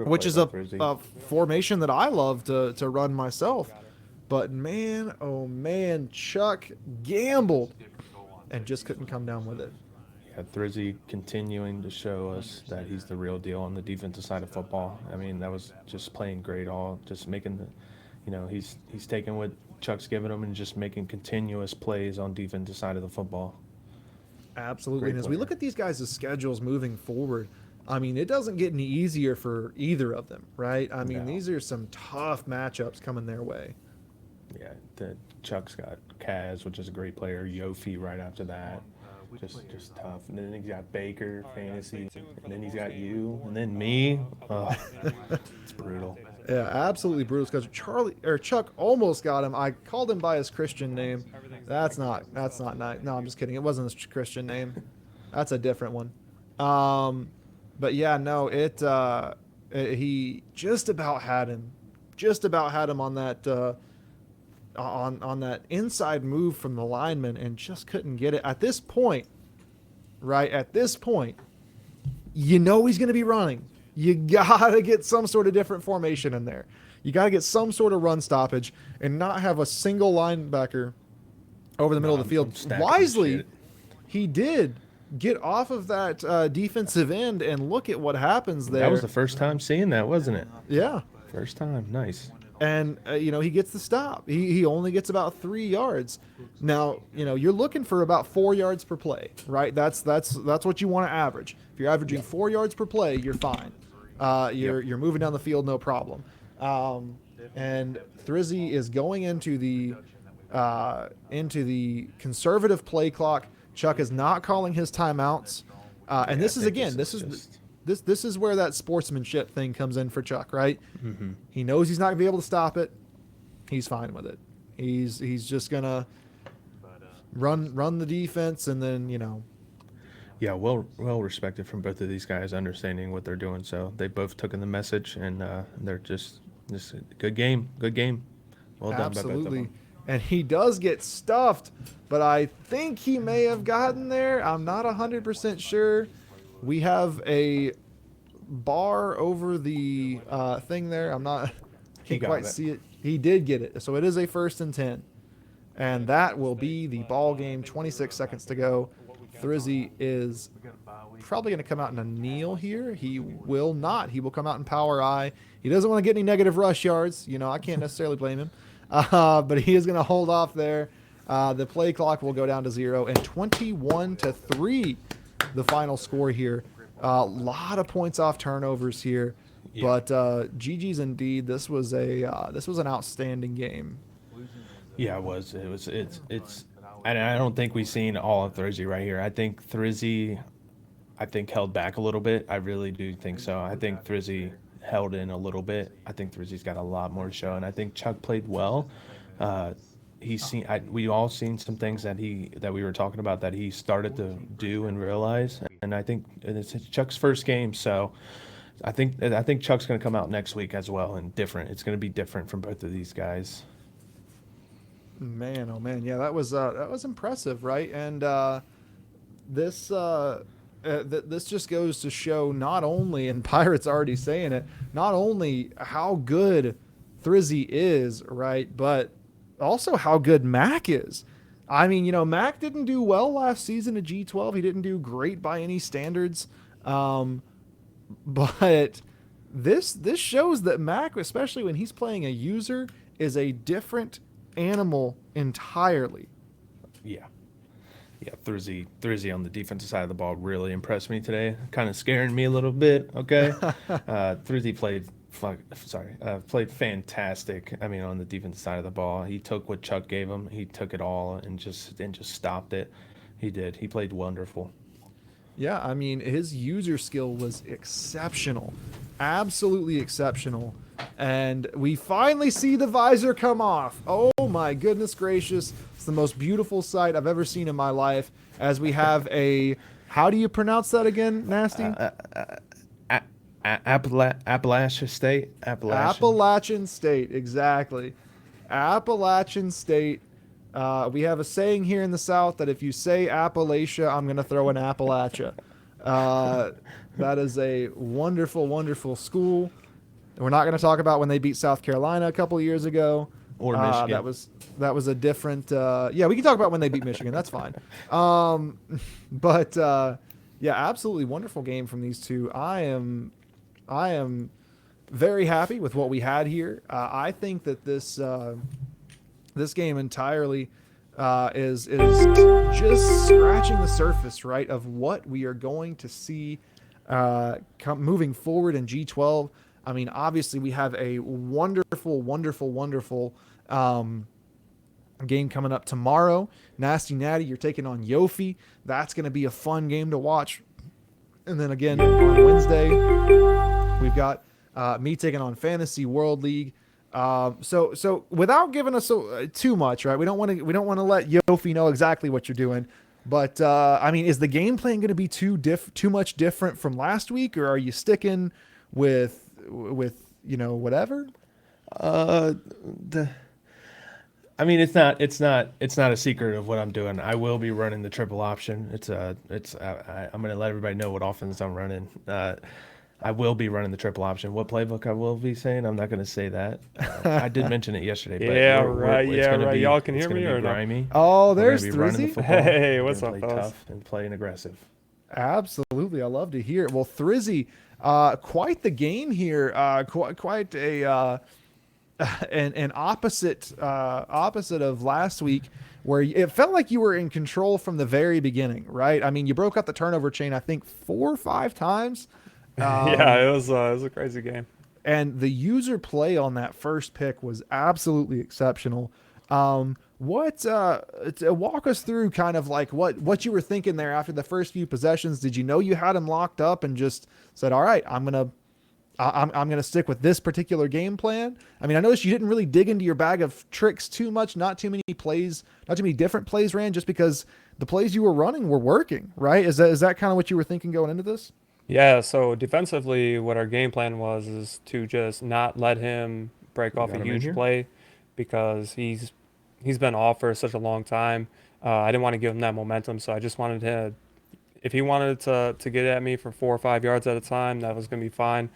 which play is by a Thrizy. formation that I love to run myself. But man, oh man, Chuck gambled and just couldn't come down with it. Yeah, Thrizy continuing to show us that he's the real deal on the defensive side of football. I mean, that was just playing great, all just making the, he's taking what Chuck's giving him and just making continuous plays on defensive side of the football. Absolutely. Great And as we player. look at these guys' schedules moving forward, I mean, it doesn't get any easier for either of them, right? I mean, No. these are some tough matchups coming their way. Yeah, Chuck's got Kaz, which is a great player. Yofi right after that, just tough. And then he's got Baker, fantasy, and then he's got you, and then me. It's brutal. Yeah, absolutely brutal schedule. Chuck almost got him. I called him by his Christian name. That's not nice. No, I'm just kidding. It wasn't his Christian name. That's a different one. But yeah, no, he just about had him. Just about had him on that on that inside move from the lineman and just couldn't get it. At this point, right? At this point, you know he's going to be running. You got to get some sort of different formation in there. You got to get some sort of run stoppage and not have a single linebacker over the middle of the field. Wisely, he did get off of that defensive end, and look at what happens there. That was the first time seeing that, wasn't it? Yeah. First time. Nice. And, he gets the stop. He only gets about 3 yards. Now, you're looking for about 4 yards per play, right? That's what you want to average. If you're averaging 4 yards per play, you're fine. You're moving down the field, no problem. And Thrizy is going into the conservative play clock. Chuck is not calling his timeouts. And this is, again, this is where that sportsmanship thing comes in for Chuck, right? Mm-hmm. He knows he's not gonna be able to stop it. He's fine with it. He's just gonna run the defense, and then Yeah, well respected from both of these guys, understanding what they're doing. So they both took in the message, and they're just a good game. Good game. Well done by both of absolutely. them. And he does get stuffed, but I think he may have gotten there. I'm not 100% sure. We have a bar over the thing there. Can't got quite it. see it. He did get it. So it is a 1st and 10. And that will be the ball game. 26 seconds to go. Thrizy is probably going to come out in a kneel here. He will not. He will come out in power I. He doesn't want to get any negative rush yards. I can't necessarily blame him. But he is going to hold off there. The play clock will go down to 0, and 21-3, the final score here. A lot of points off turnovers here, but GG's indeed. This was an outstanding game. Yeah, it was. It's. And I don't think we've seen all of Thrizy right here. I think Thrizy, held back a little bit. I really do think so. I think Thrizy held in a little bit. I think Thrizy's got a lot more to show, and I think Chuck played well. We all seen some things that we were talking about that he started to do and realize, and I think it's Chuck's first game, so I think Chuck's going to come out next week as well and different. It's going to be different from both of these guys. Man, oh man, yeah, that was impressive, right? And this just goes to show not only, and Pirate's already saying it, not only how good Thrizy is, right, but also how good Mac is. I mean, Mac didn't do well last season at G12. He didn't do great by any standards, but this shows that Mac, especially when he's playing a user, is a different animal entirely. Yeah. Yeah, Thrizy on the defensive side of the ball really impressed me today. Kind of scaring me a little bit. Okay, Thrizy played fantastic. I mean, on the defensive side of the ball, he took what Chuck gave him. He took it all and just stopped it. He did. He played wonderful. Yeah, I mean, his user skill was exceptional, absolutely exceptional. And we finally see the visor come off. Oh my goodness gracious. It's the most beautiful sight I've ever seen in my life, as we have a, how do you pronounce that again, Nasty? Appalachian State? Appalachian State, exactly. Appalachian State. We have a saying here in the South that if you say Appalachia, I'm going to throw an Appalachia. That is a wonderful, wonderful school. We're not going to talk about when they beat South Carolina a couple of years ago. Or Michigan. That was a different. Yeah, we can talk about when they beat Michigan. That's fine. But yeah, absolutely wonderful game from these two. I am very happy with what we had here. I think that this game entirely is just scratching the surface, right, of what we are going to see moving forward in G12. I mean, obviously, we have a wonderful, wonderful, wonderful game coming up tomorrow. Nasty Natty, you're taking on Yofi. That's going to be a fun game to watch. And then again on Wednesday, we've got me taking on Fantasy World League. So without giving us too much, right? We don't want to let Yofi know exactly what you're doing. But I mean, is the game plan going to be too much different from last week, or are you sticking with whatever? I mean, it's not a secret of what I'm doing. I will be running the triple option. I'm going to let everybody know what offense I'm running. I will be running the triple option. What playbook I will be saying, I'm not going to say that. I did mention it yesterday. But it's gonna be, y'all can hear me or grimy. Oh, there's Thrizy. Hey, what's up, play fellas? tough and playing aggressive. Absolutely, I love to hear it. Well, Thrizy, quite the game here. Quite a an opposite of last week, where it felt like you were in control from the very beginning, right? I mean, you broke out the turnover chain, I think 4 or 5 times. Yeah, it was a crazy game. And the user play on that first pick was absolutely exceptional. Walk us through kind of like what you were thinking there after the first few possessions. Did you know you had him locked up and just said, all right, I'm gonna stick with this particular game plan? I mean, I noticed you didn't really dig into your bag of tricks too much. Not too many different plays ran, just because the plays you were running were working, right? Is that kind of what you were thinking going into this? Yeah, so defensively, what our game plan was is to just not let him break off a huge play, because he's been off for such a long time. I didn't want to give him that momentum, so I just wanted to, if he wanted to get at me for 4 or 5 yards at a time, that was going to be fine.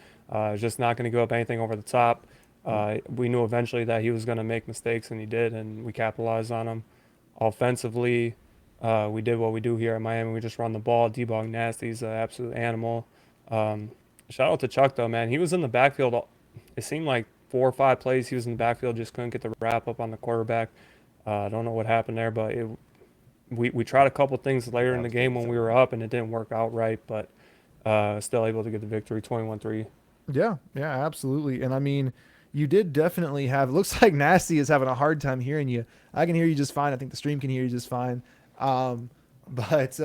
Just not going to go up anything over the top. We knew eventually that he was going to make mistakes, and he did, and we capitalized on them. Offensively, we did what we do here at Miami. We just run the ball. D-Bog Nasty's an absolute animal. Shout out to Chuck, though, man. He was in the backfield. It seemed like 4 or 5 plays he was in the backfield, just couldn't get the wrap up on the quarterback. I don't know what happened there, but we tried a couple things later in the game when we were up, and it didn't work out right, but still able to get the victory, 21-3. Yeah, absolutely. And I mean, you did definitely have, it looks like Nasty is having a hard time hearing you. I can hear you just fine. I think the stream can hear you just fine. But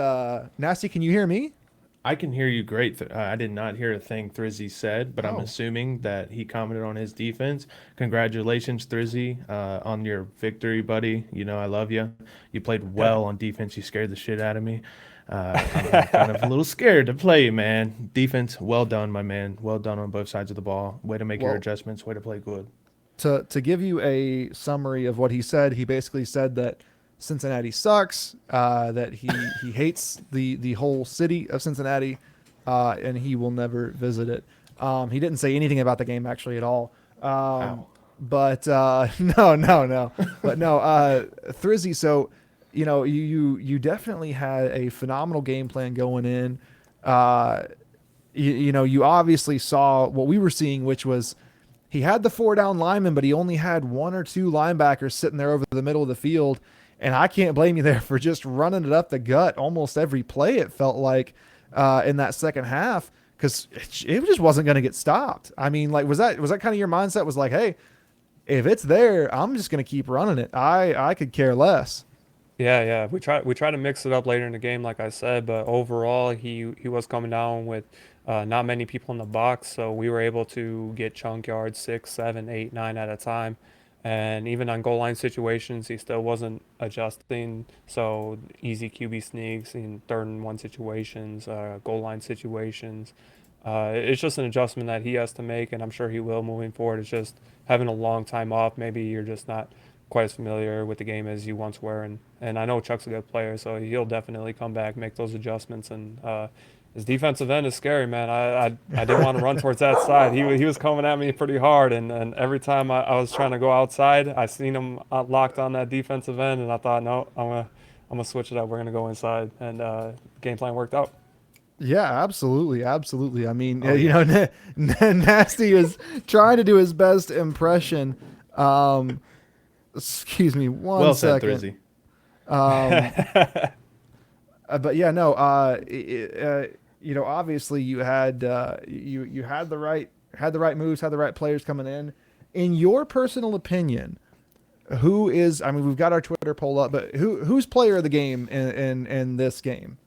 Nasty, can you hear me? I can hear you great. I did not hear a thing Thrizy said, but I'm assuming that he commented on his defense. Congratulations, Thrizy, on your victory, buddy. You know I love you. You played well on defense. You scared the shit out of me. I'm kind of a little scared to play, man. Defense, well done, my man. Well done on both sides of the ball. Way to make your adjustments. Way to play good. To give you a summary of what he said, he basically said that Cincinnati sucks, that he hates the whole city of Cincinnati, and he will never visit it. He didn't say anything about the game actually at all. But no. But no, Thrizy, so you definitely had a phenomenal game plan going in. You obviously saw what we were seeing, which was he had the 4 down linemen, but he only had 1 or 2 linebackers sitting there over the middle of the field. And I can't blame you there for just running it up the gut almost every play, it felt like, in that second half, because it just wasn't going to get stopped. I mean, like, was that kind of your mindset? Was like, hey, if it's there, I'm just going to keep running it. I could care less. Yeah. We try to mix it up later in the game, like I said, but overall he was coming down with not many people in the box, so we were able to get chunk yards 6, 7, 8, 9 at a time. And even on goal line situations, he still wasn't adjusting. So easy QB sneaks in 3rd and 1 situations, goal line situations. It's just an adjustment that he has to make, and I'm sure he will moving forward. It's just having a long time off. Maybe you're just not quite as familiar with the game as you once were. And I know Chuck's a good player, so he'll definitely come back, make those adjustments. And his defensive end is scary, man. I didn't want to run towards that side. He was coming at me pretty hard, and every time I was trying to go outside, I seen him locked on that defensive end, and I thought, no, I'm gonna switch it up. We're gonna go inside, and game plan worked out. Yeah, absolutely. I mean, Nasty is trying to do his best impression. Excuse me, one second. Well said, Thrizy. But yeah, no. Obviously you had you had the right moves, had the right players coming in. In your personal opinion, who is? I mean, we've got our Twitter poll up, but who's player of the game in this game?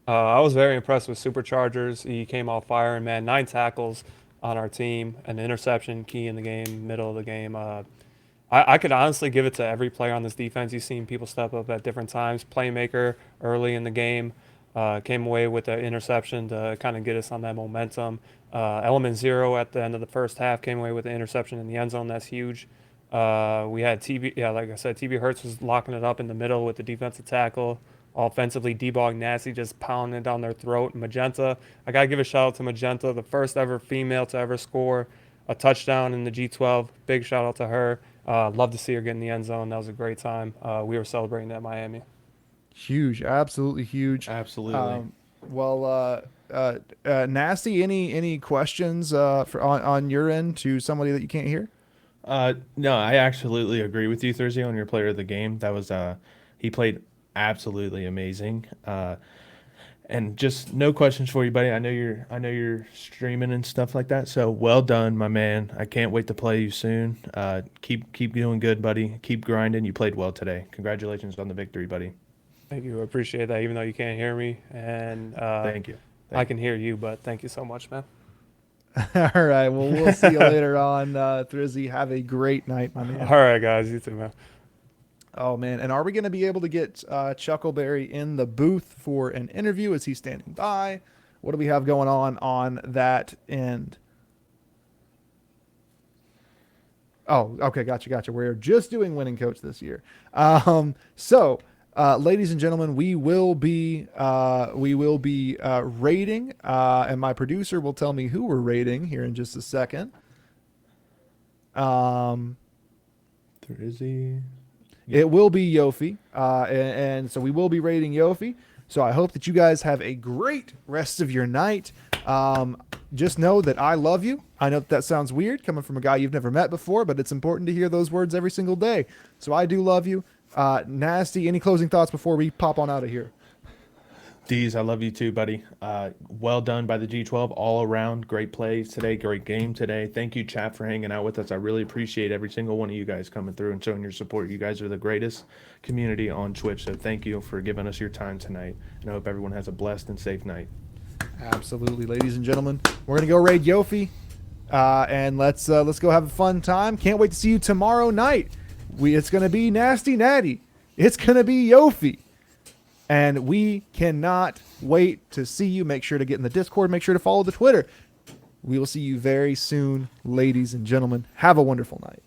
I was very impressed with Superchargers. He came off firing, man. 9 tackles on our team, an interception, key in the game, middle of the game. I could honestly give it to every player on this defense. You've seen people step up at different times. Playmaker early in the game came away with the interception to kind of get us on that momentum. Element 0 at the end of the first half came away with the interception in the end zone. That's huge. We had like I said, TB Hurts was locking it up in the middle with the defensive tackle. Offensively, D-Bog Nasty just pounding it down their throat. Magenta, I got to give a shout out to Magenta, the first ever female to ever score a touchdown in the G12. Big shout out to her. Love to see her get in the end zone. That was a great time. We were celebrating at Miami. Huge, absolutely huge. Absolutely. Nasty, any questions on your end to somebody that you can't hear? No, I absolutely agree with you, Thursday, on your player of the game. That was he played absolutely amazing. And just no questions for you, buddy. I know you're streaming and stuff like that. So well done, my man. I can't wait to play you soon. Keep doing good, buddy. Keep grinding. You played well today. Congratulations on the victory, buddy. Thank you. I appreciate that, even though you can't hear me. And thank you. I can hear you, but thank you so much, man. All right. Well, we'll see you later on, Thrizy. Have a great night, my man. All right, guys. You too, man. Oh, man. And are we going to be able to get Chuckleberry in the booth for an interview? Is he standing by? What do we have going on that end? Oh, okay. Gotcha. We're just doing winning coach this year. Ladies and gentlemen, we will be rating, and my producer will tell me who we're rating here in just a second. Thrizy. It will be Yofi, and so we will be rating Yofi. So I hope that you guys have a great rest of your night. Just know that I love you. I know that sounds weird coming from a guy you've never met before, but it's important to hear those words every single day. So I do love you. Nasty, any closing thoughts before we pop on out of here? Deez, I love you too, buddy. Well done by the G12 all around. Great plays today. Great game today. Thank you, chat, for hanging out with us. I really appreciate every single one of you guys coming through and showing your support. You guys are the greatest community on Twitch, so thank you for giving us your time tonight. And I hope everyone has a blessed and safe night. Absolutely, ladies and gentlemen. We're going to go raid Yofi, and let's go have a fun time. Can't wait to see you tomorrow night. It's going to be Nasty Natty. It's going to be Yofi. And we cannot wait to see you. Make sure to get in the Discord. Make sure to follow the Twitter. We will see you very soon, ladies and gentlemen. Have a wonderful night.